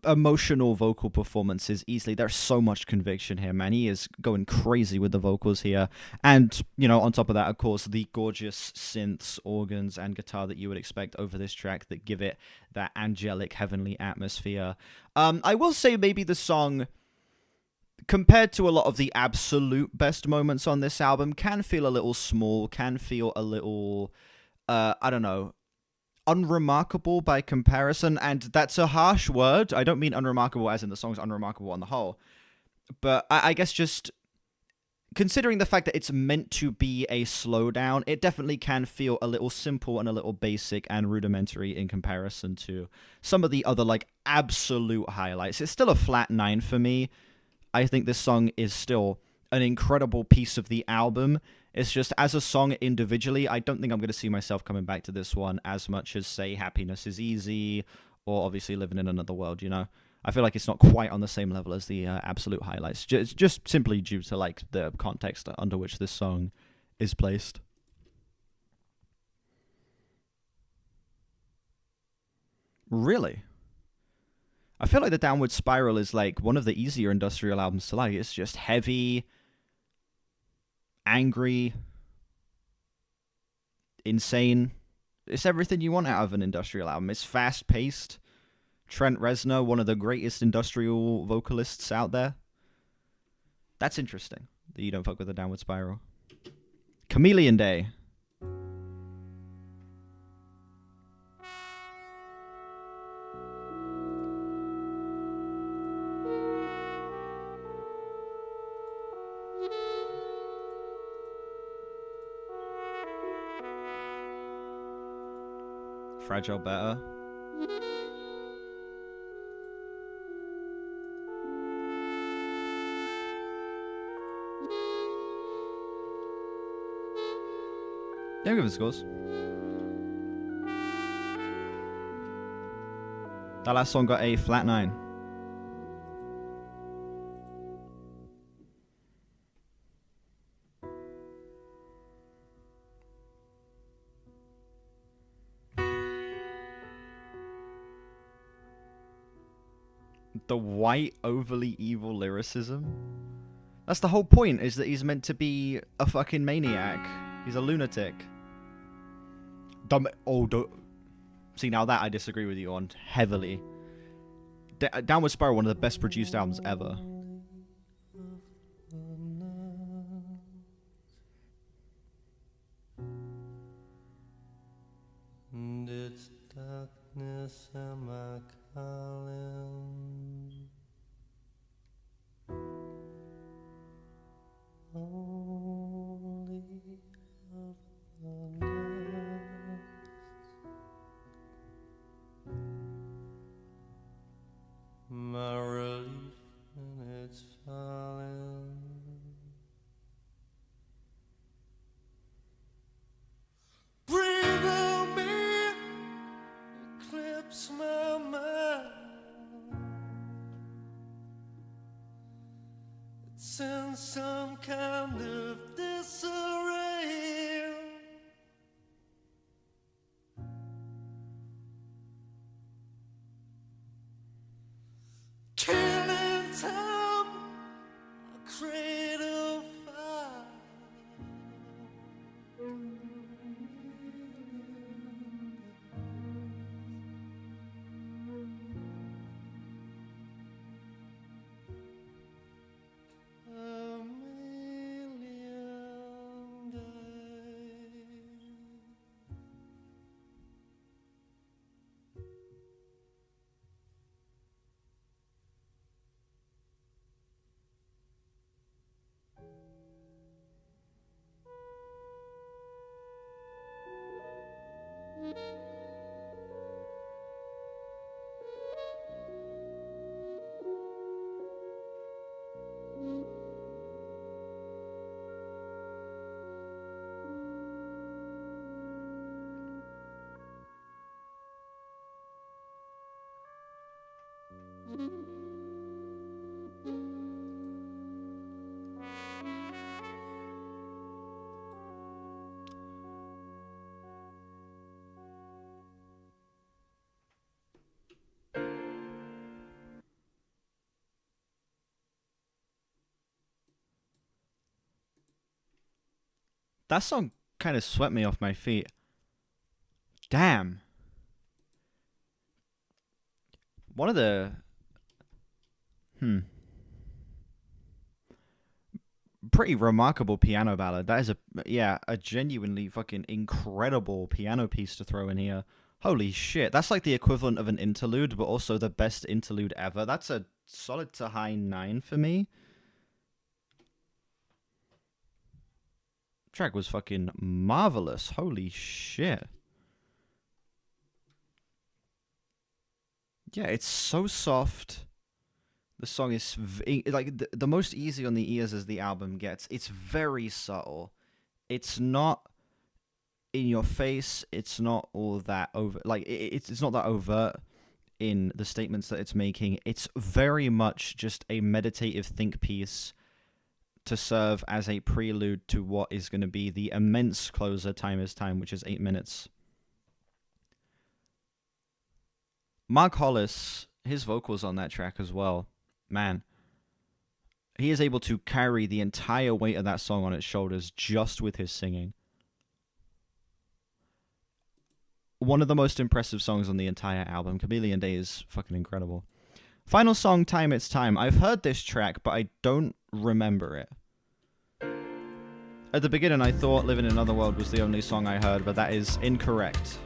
emotional vocal performances easily. There's so much conviction here, man. He is going crazy with the vocals here. And, you know, on top of that, of course, the gorgeous synths, organs, and guitar that you would expect over this track that give it that angelic, heavenly atmosphere. I will say maybe the song, compared to a lot of the absolute best moments on this album, can feel a little small, can feel a little, I don't know, unremarkable by comparison. And that's a harsh word. I don't mean unremarkable as in the song's unremarkable on the whole. But I guess just considering the fact that it's meant to be a slowdown, it definitely can feel a little simple and a little basic and rudimentary in comparison to some of the other, like, absolute highlights. It's still a flat 9 for me. I think this song is still an incredible piece of the album. It's just, as a song individually, I don't think I'm going to see myself coming back to this one as much as, say, Happiness is Easy, or obviously Living in Another World, you know? I feel like it's not quite on the same level as the absolute highlights. Just simply due to, like, the context under which this song is placed. Really? I feel like the Downward Spiral is, like, one of the easier industrial albums to like. It's just heavy, angry, insane. It's everything you want out of an industrial album. It's fast-paced. Trent Reznor, one of the greatest industrial vocalists out there. That's interesting that you don't fuck with the Downward Spiral. Chameleon Day. Fragile Better. Yeah, give it scores. That last song got a flat 9. The white, overly evil lyricism. That's the whole point, is that he's meant to be a fucking maniac. He's a lunatic. See, now that I disagree with you on heavily. Downward Spiral, one of the best produced albums ever. And it's darkness am I calling. Only of the night. My relief when it's falling. Breathe on me, eclipse my mind. It's in some kind of disarray. Killing time, a cradle fire. That song kind of swept me off my feet. Damn. One of the... Pretty remarkable piano ballad. That is a genuinely fucking incredible piano piece to throw in here. Holy shit. That's like the equivalent of an interlude, but also the best interlude ever. That's a solid to high 9 for me. Track was fucking marvelous. Holy shit. Yeah, it's so soft. The song is like the most easy on the ears as the album gets. It's very subtle. It's not in your face. It's not all that over. Like it's not that overt in the statements that it's making. It's very much just a meditative think piece to serve as a prelude to what is going to be the immense closer, Time Is Time, which is 8 minutes. Mark Hollis, his vocals on that track as well, man, he is able to carry the entire weight of that song on its shoulders just with his singing. One of the most impressive songs on the entire album. Chameleon Day is fucking incredible. Final song, Time It's Time. I've heard this track, but I don't remember it. At the beginning, I thought Living in Another World was the only song I heard, but that is incorrect.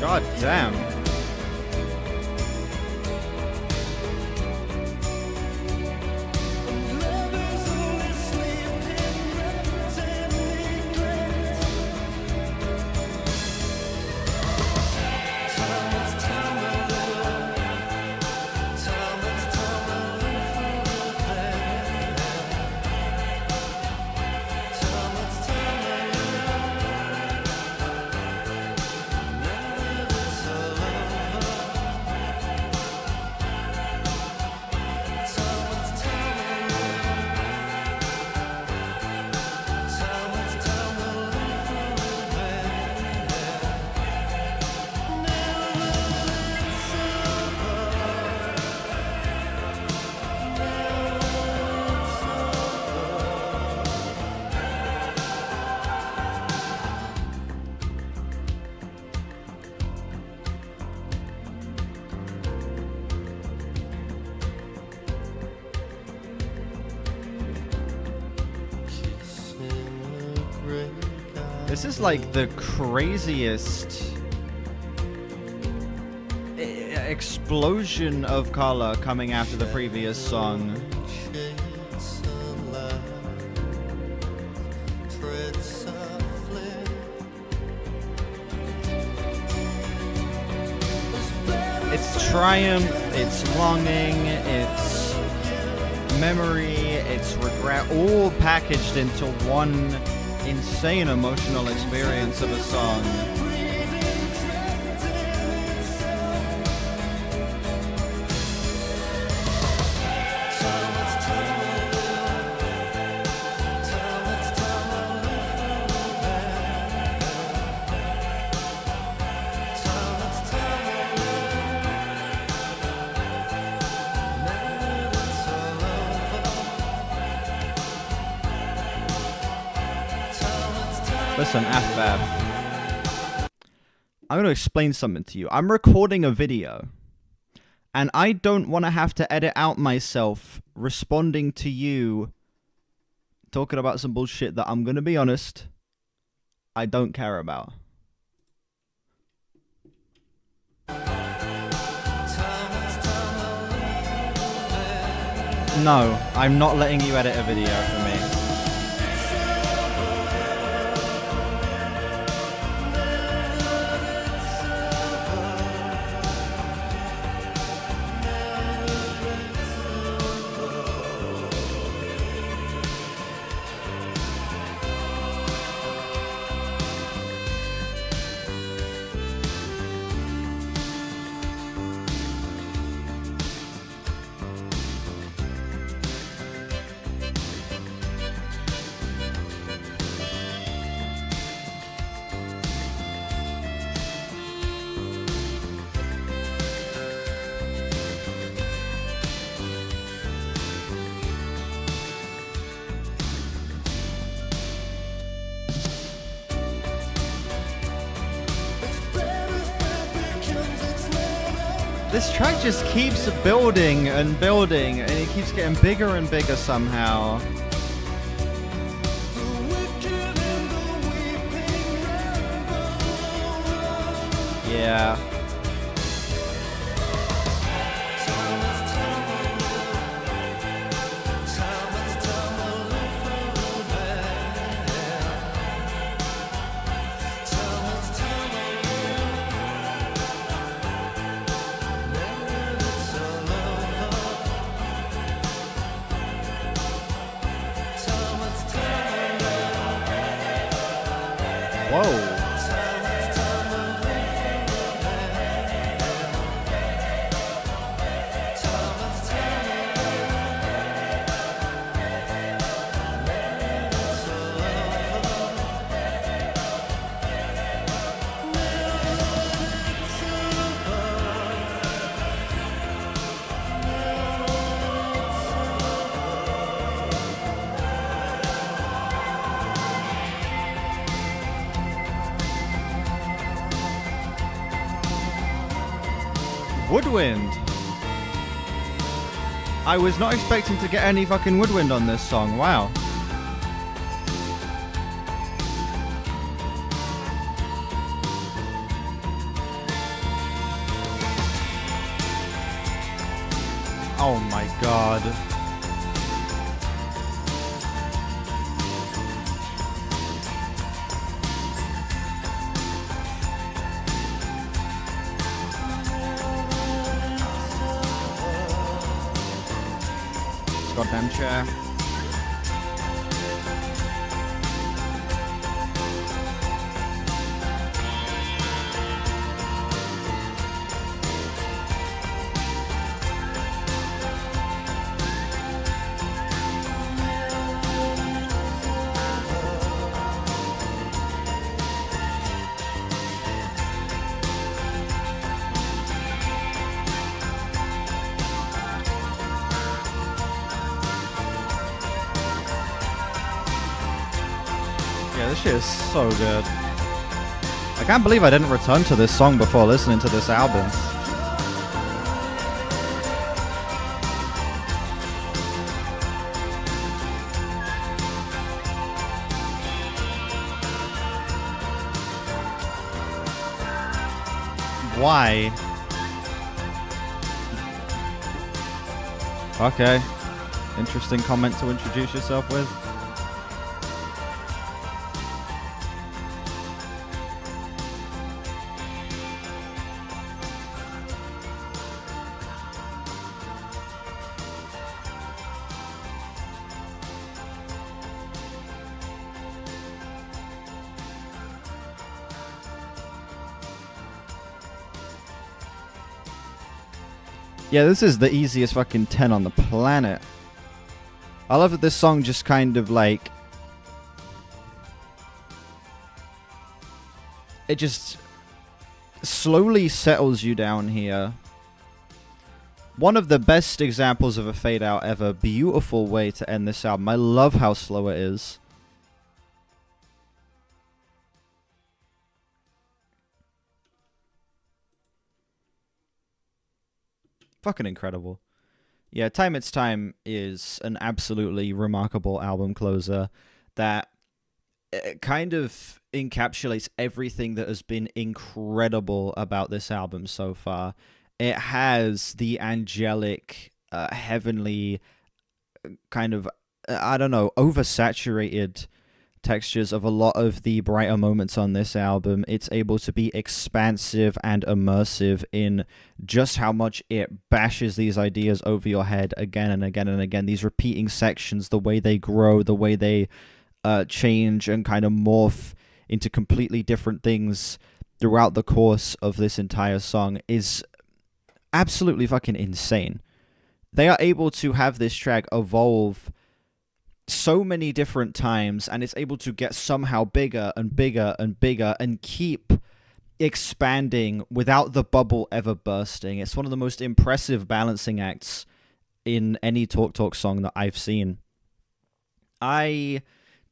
God damn. This is like the craziest explosion of color coming after the previous song. It's triumph, it's longing, it's memory, it's regret, all packaged into one insane emotional experience of a song. Listen, Afbab, I'm going to explain something to you. I'm recording a video, and I don't want to have to edit out myself responding to you talking about some bullshit that, I'm going to be honest, I don't care about. No, I'm not letting you edit a video for me. This track just keeps building and building, and it keeps getting bigger and bigger somehow. Yeah. Whoa. Woodwind. I was not expecting to get any fucking woodwind on this song. Wow. Oh my god. Goddamn chair. Yeah, this shit is so good. I can't believe I didn't return to this song before listening to this album. Why? Okay. Interesting comment to introduce yourself with. Yeah, this is the easiest fucking 10 on the planet. I love that this song just kind of like... It just slowly settles you down here. One of the best examples of a fade out ever. Beautiful way to end this album. I love how slow it is. Fucking incredible. Yeah, Time It's Time is an absolutely remarkable album closer that kind of encapsulates everything that has been incredible about this album so far. It has the angelic, heavenly, kind of, I don't know, oversaturated textures of a lot of the brighter moments on this album. It's able to be expansive and immersive in just how much it bashes these ideas over your head again and again and again. These repeating sections, the way they grow, the way they change and kind of morph into completely different things throughout the course of this entire song is absolutely fucking insane. They are able to have this track evolve so many different times, and it's able to get somehow bigger and bigger and bigger and keep expanding without the bubble ever bursting. It's one of the most impressive balancing acts in any Talk song that I've seen. I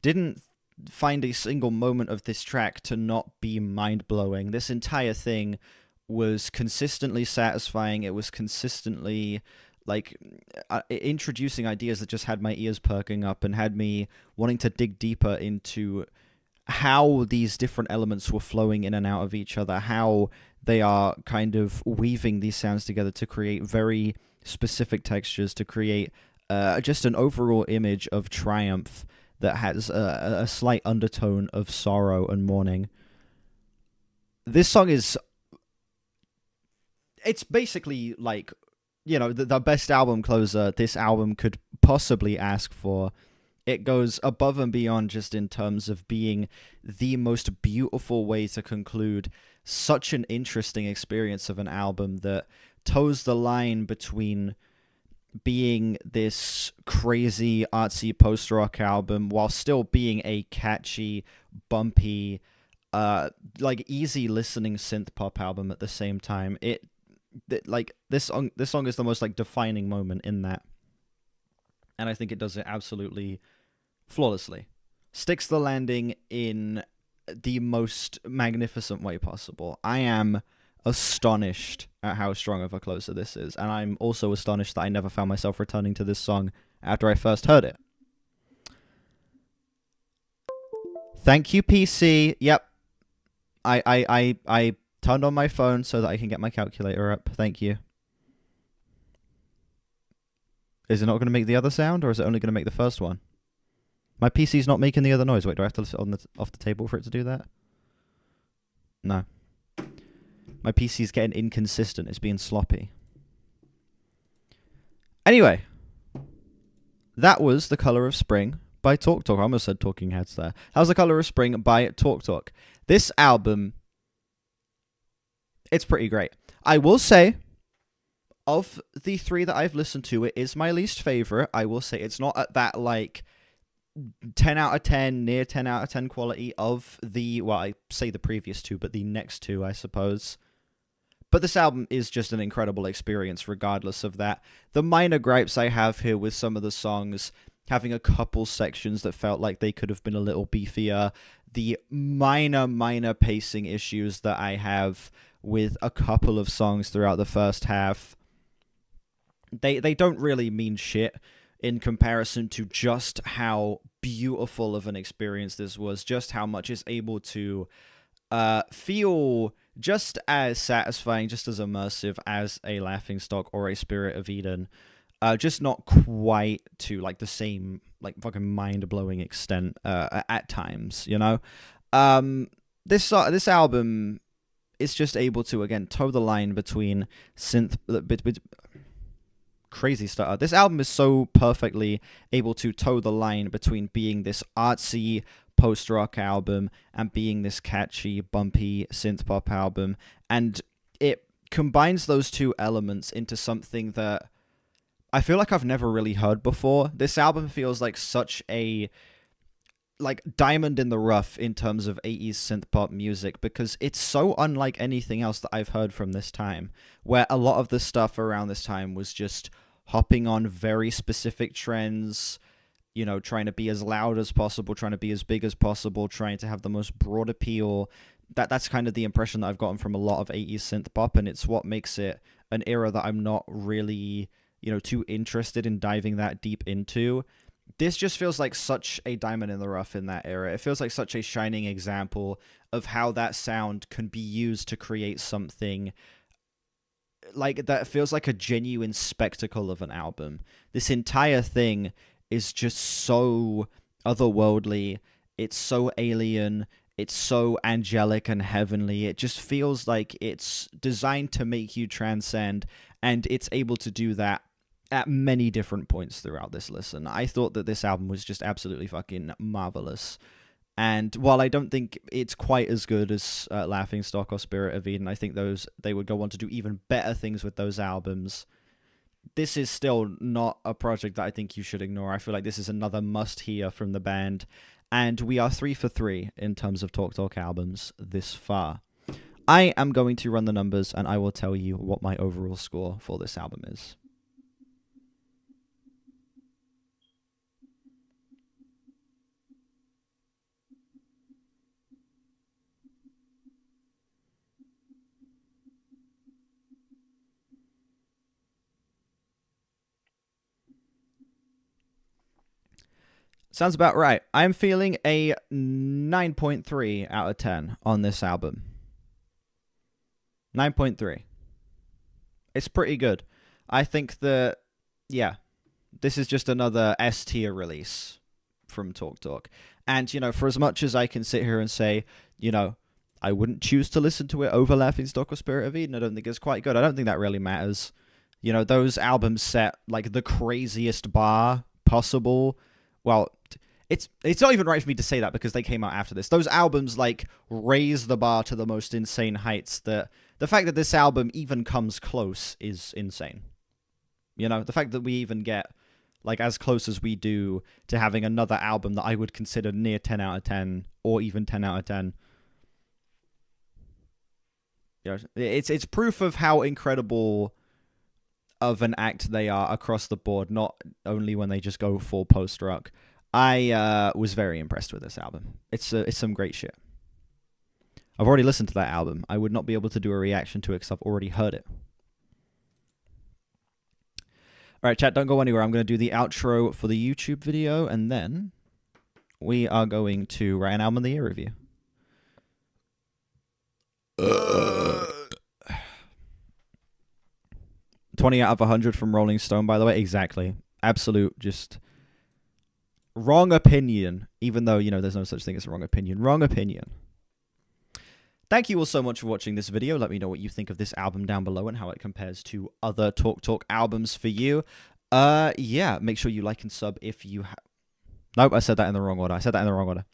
didn't find a single moment of this track to not be mind-blowing. This entire thing was consistently satisfying. It was consistently like introducing ideas that just had my ears perking up and had me wanting to dig deeper into how these different elements were flowing in and out of each other, how they are kind of weaving these sounds together to create very specific textures, to create just an overall image of triumph that has a slight undertone of sorrow and mourning. This song is... it's basically like, you know, the best album closer this album could possibly ask for. It goes above and beyond just in terms of being the most beautiful way to conclude such an interesting experience of an album that toes the line between being this crazy artsy post-rock album while still being a catchy, bumpy, like easy listening synth pop album at the same time. Like this song is the most like defining moment in that, and I think it does it absolutely flawlessly. Sticks the landing in the most magnificent way possible. I am astonished at how strong of a closer this is, and I'm also astonished that I never found myself returning to this song after I first heard it. Thank you, PC. Yep. I turned on my phone so that I can get my calculator up. Thank you. Is it not going to make the other sound, or is it only going to make the first one? My PC's not making the other noise. Wait, do I have to lift it off the table for it to do that? No. My PC's getting inconsistent. It's being sloppy. Anyway, that was The Color of Spring by Talk Talk. I almost said Talking Heads there. That was The Color of Spring by Talk Talk. This album, it's pretty great. I will say, of the three that I've listened to, it is my least favorite. I will say it's not at that, like, 10 out of 10, near 10 out of 10 quality of the, well, I say the previous two, but the next two, I suppose. But this album is just an incredible experience regardless of that. The minor gripes I have here with some of the songs, having a couple sections that felt like they could have been a little beefier, the minor pacing issues that I have with a couple of songs throughout the first half, they don't really mean shit in comparison to just how beautiful of an experience this was, just how much it's able to feel just as satisfying, just as immersive as a Laughingstock or a Spirit of Eden. Just not quite to like the same like fucking mind-blowing extent at times, you know? This album is just able to, again, toe the line between synth... crazy stuff. This album is so perfectly able to toe the line between being this artsy post-rock album and being this catchy, bumpy synth pop album, and it combines those two elements into something that I feel like I've never really heard before. This album feels like such a like diamond in the rough in terms of 80s synth pop music, because it's so unlike anything else that I've heard from this time, where a lot of the stuff around this time was just hopping on very specific trends, you know, trying to be as loud as possible, trying to be as big as possible, trying to have the most broad appeal. That's kind of the impression that I've gotten from a lot of 80s synth pop, and it's what makes it an era that I'm not really, you know, too interested in diving that deep into. This just feels like such a diamond in the rough in that era. It feels like such a shining example of how that sound can be used to create something like that feels like a genuine spectacle of an album. This entire thing is just so otherworldly. It's so alien. It's so angelic and heavenly. It just feels like it's designed to make you transcend, and it's able to do that at many different points throughout this listen. I thought that this album was just absolutely fucking marvelous. And while I don't think it's quite as good as Laughingstock or Spirit of Eden, I think they would go on to do even better things with those albums. This is still not a project that I think you should ignore. I feel like this is another must-hear from the band. And we are 3 for 3 in terms of Talk Talk albums this far. I am going to run the numbers, and I will tell you what my overall score for this album is. Sounds about right. I'm feeling a 9.3 out of 10 on this album. 9.3. It's pretty good. I think that, yeah, this is just another S tier release from Talk Talk. And, for as much as I can sit here and say, I wouldn't choose to listen to it over Laughing Stock or Spirit of Eden, I don't think it's quite good. I don't think that really matters. Those albums set, like, the craziest bar possible. Well, it's not even right for me to say that because they came out after this. Those albums, like, raise the bar to the most insane heights that the fact that this album even comes close is insane. The fact that we even get, like, as close as we do to having another album that I would consider near 10 out of 10 or even 10 out of 10. It's proof of how incredible of an act they are across the board, not only when they just go full post-rock. I was very impressed with this album. It's some great shit. I've already listened to that album. I would not be able to do a reaction to it because I've already heard it. All right, chat, don't go anywhere. I'm going to do the outro for the YouTube video, and then we are going to write an Album of the Year review. 20 out of 100 from Rolling Stone, by the way. Exactly. Absolute, just wrong opinion, even though, there's no such thing as a wrong opinion. Wrong opinion. Thank you all so much for watching this video. Let me know what you think of this album down below and how it compares to other Talk Talk albums for you. Yeah, make sure you like and sub if you have... Nope, I said that in the wrong order.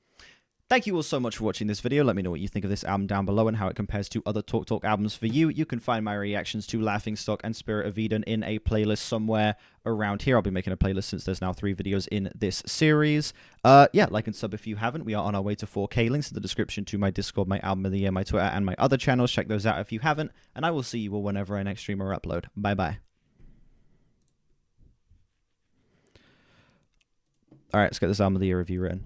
Thank you all so much for watching this video. Let me know what you think of this album down below and how it compares to other Talk Talk albums for you. You can find my reactions to Laughing Stock and Spirit of Eden in a playlist somewhere around here. I'll be making a playlist since there's now 3 videos in this series. Yeah, like and sub if you haven't. We are on our way to 4K. Links in the description to my Discord, my Album of the Year, my Twitter, and my other channels. Check those out if you haven't. And I will see you all whenever I next stream or upload. Bye-bye. All right, let's get this Album of the Year review written.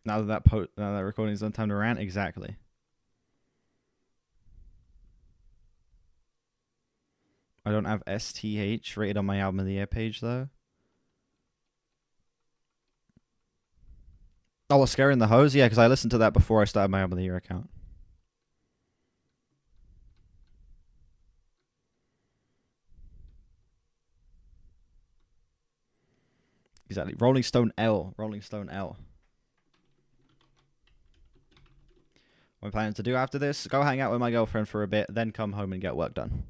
Now that recording is done, time to rant. Exactly. I don't have STH rated on my Album of the Year page though. Oh, what's Scaring the Hose? Yeah, because I listened to that before I started my Album of the Year account. Exactly. Rolling Stone L. Rolling Stone L. What I'm planning to do after this, go hang out with my girlfriend for a bit, then come home and get work done.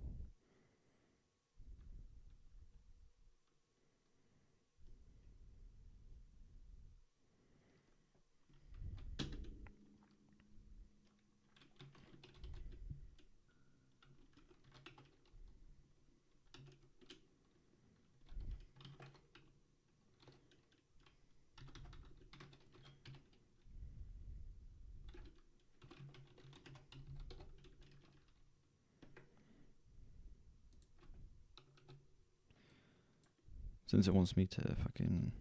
Since it wants me to fucking...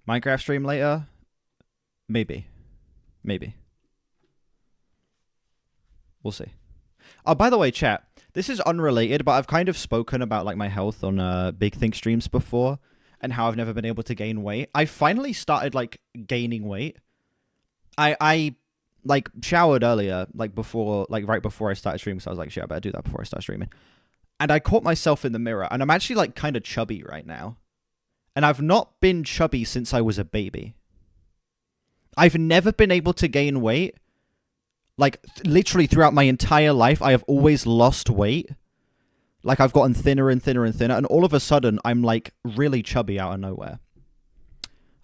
Minecraft stream later? Maybe. Maybe. We'll see. Oh, by the way, chat, this is unrelated, but I've kind of spoken about, like, my health on Big Think streams before, and how I've never been able to gain weight. I finally started, like, gaining weight. I like, showered earlier, like, before, like, right before I started streaming, so I was like, shit, I better do that before I start streaming. And I caught myself in the mirror, and I'm actually, like, kind of chubby right now. And I've not been chubby since I was a baby. I've never been able to gain weight. Like, literally throughout my entire life, I have always lost weight. Like, I've gotten thinner and thinner and thinner, and all of a sudden, I'm, like, really chubby out of nowhere.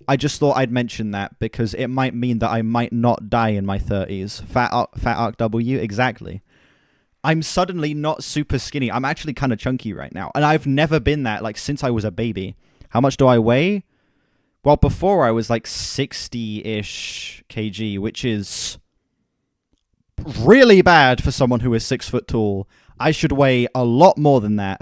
I just thought I'd mention that, because it might mean that I might not die in my 30s. Fat Arc W, exactly. I'm suddenly not super skinny. I'm actually kind of chunky right now. And I've never been that, like, since I was a baby. How much do I weigh? Well, before I was, like, 60-ish kg, which is really bad for someone who is 6 foot tall. I should weigh a lot more than that.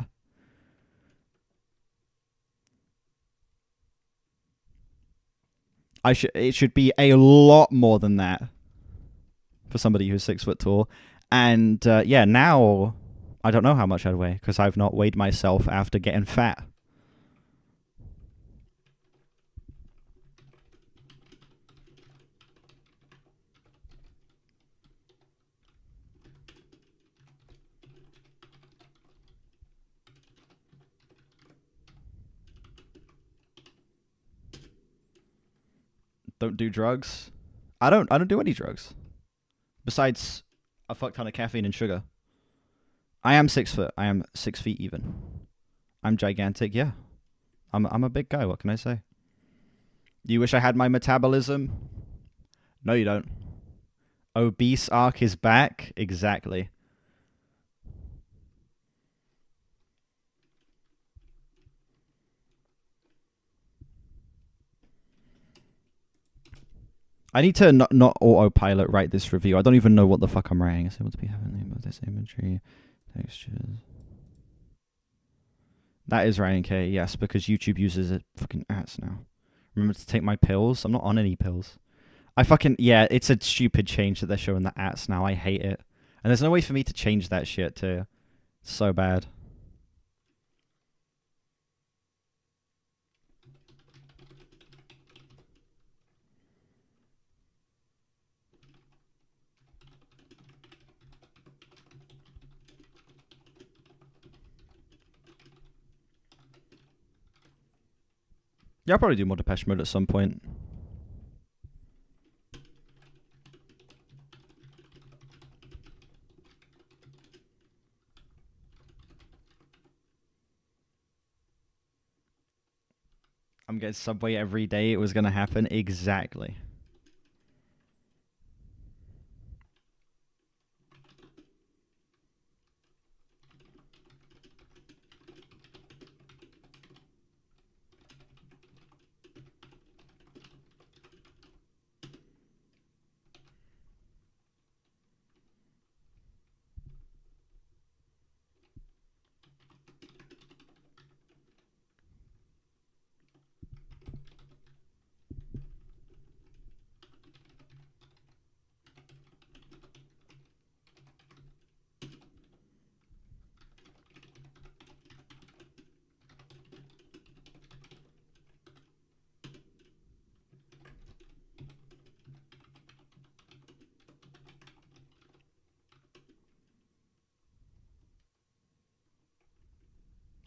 It should be a lot more than that for somebody who's 6 foot tall. And yeah, now I don't know how much I'd weigh because I've not weighed myself after getting fat. Don't do drugs. I don't do any drugs. Besides a fuck ton of caffeine and sugar. I am 6 foot. I am 6 feet even. I'm gigantic, yeah. I'm a big guy, what can I say? You wish I had my metabolism? No, you don't. Obese Ark is back? Exactly. I need to not autopilot write this review. I don't even know what the fuck I'm writing. It's able to be heavenly about this imagery, textures. That is writing K, yes, because YouTube uses it fucking ads now. Remember to take my pills? I'm not on any pills. Yeah, it's a stupid change that they're showing the ads now. I hate it. And there's no way for me to change that shit too. It's so bad. Yeah, I'll probably do more Depeche Mode at some point. I'm getting Subway every day. It was going to happen. Exactly.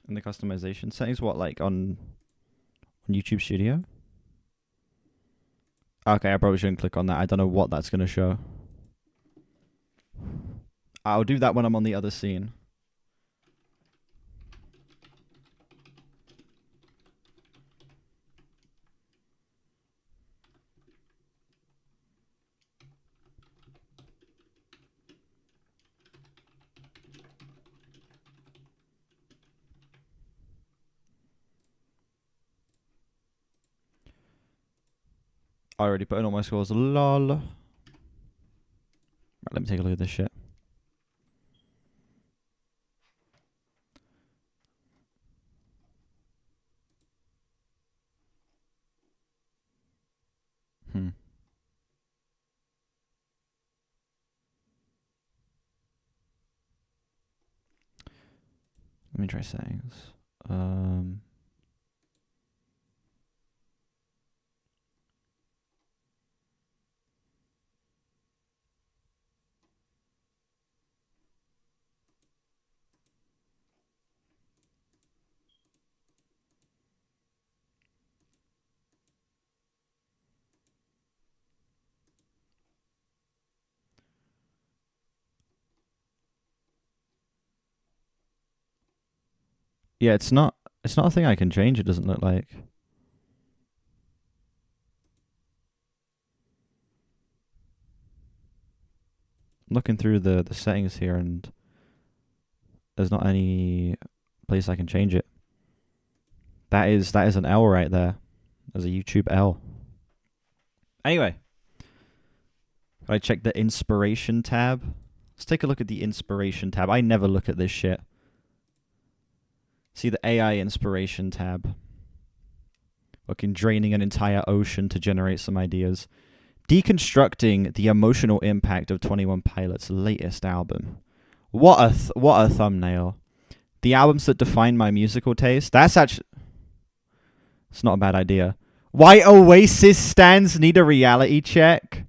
In the customization settings, what, like on YouTube Studio? Okay, I probably shouldn't click on that. I don't know what that's going to show. I'll do that when I'm on the other scene. I already put in all my scores. Lol. Right, let me take a look at this shit. Let me try settings. Yeah, it's not a thing I can change, it doesn't look like. I'm looking through the settings here and there's not any place I can change it. That is an L right there. There's a YouTube L. Anyway. I check the inspiration tab. Let's take a look at the inspiration tab. I never look at this shit. See the AI inspiration tab. Fucking draining an entire ocean to generate some ideas. Deconstructing the emotional impact of 21 Pilots' latest album. What a thumbnail. The albums that define my musical taste. That's actually... It's not a bad idea. Why Oasis stands need a reality check?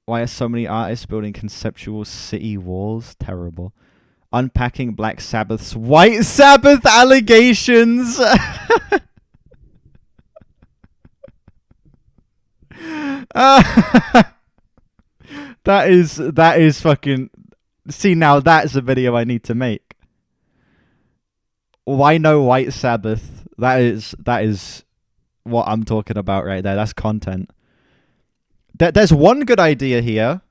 Why are so many artists building conceptual city walls? Terrible. Unpacking Black Sabbath's White Sabbath allegations. That is fucking... See, now that's a video I need to make. Why no White Sabbath? That is what I'm talking about right there. That's content. There's one good idea here.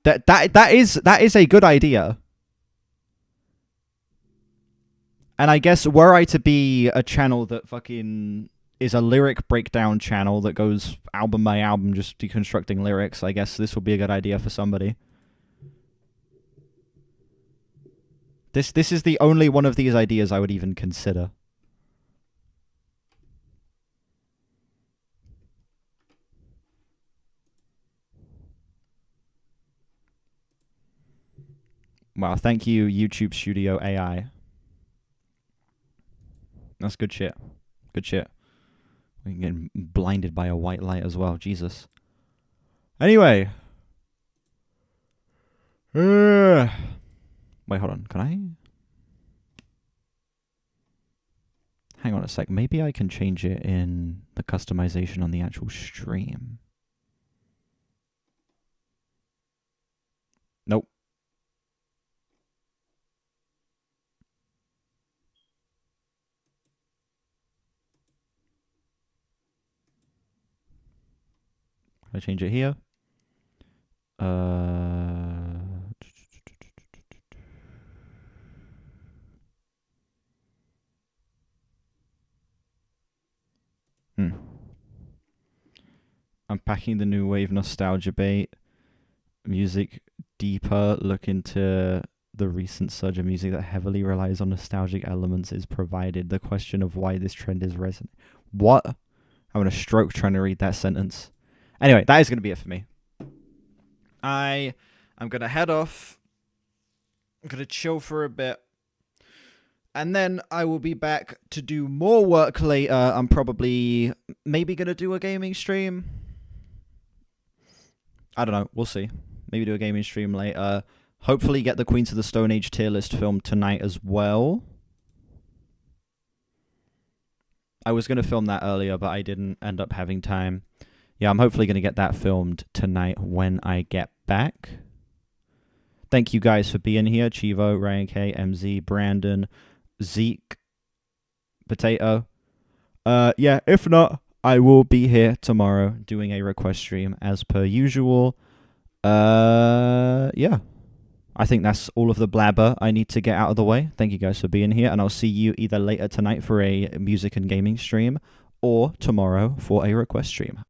That is a good idea. And I guess were I to be a channel that fucking is a lyric breakdown channel that goes album by album just deconstructing lyrics, I guess this will be a good idea for somebody. This is the only one of these ideas I would even consider. Wow, thank you, YouTube Studio AI. That's good shit. Good shit. We're getting blinded by a white light as well. Jesus. Anyway. Wait, hold on. Can I? Hang on a sec. Maybe I can change it in the customization on the actual stream. Nope. I change it here. Unpacking the new wave nostalgia bait. Music deeper. Look into the recent surge of music that heavily relies on nostalgic elements is provided. The question of why this trend is resonant. What? I'm having a stroke trying to read that sentence. Anyway, that is going to be it for me. I'm going to head off. I'm going to chill for a bit. And then I will be back to do more work later. I'm probably maybe going to do a gaming stream. I don't know. We'll see. Maybe do a gaming stream later. Hopefully get the Queens of the Stone Age tier list filmed tonight as well. I was going to film that earlier, but I didn't end up having time. Yeah, I'm hopefully going to get that filmed tonight when I get back. Thank you guys for being here. Chivo, Ryan K, MZ, Brandon, Zeke, Potato. Yeah, if not, I will be here tomorrow doing a request stream as per usual. Yeah. I think that's all of the blabber I need to get out of the way. Thank you guys for being here, and I'll see you either later tonight for a music and gaming stream or tomorrow for a request stream.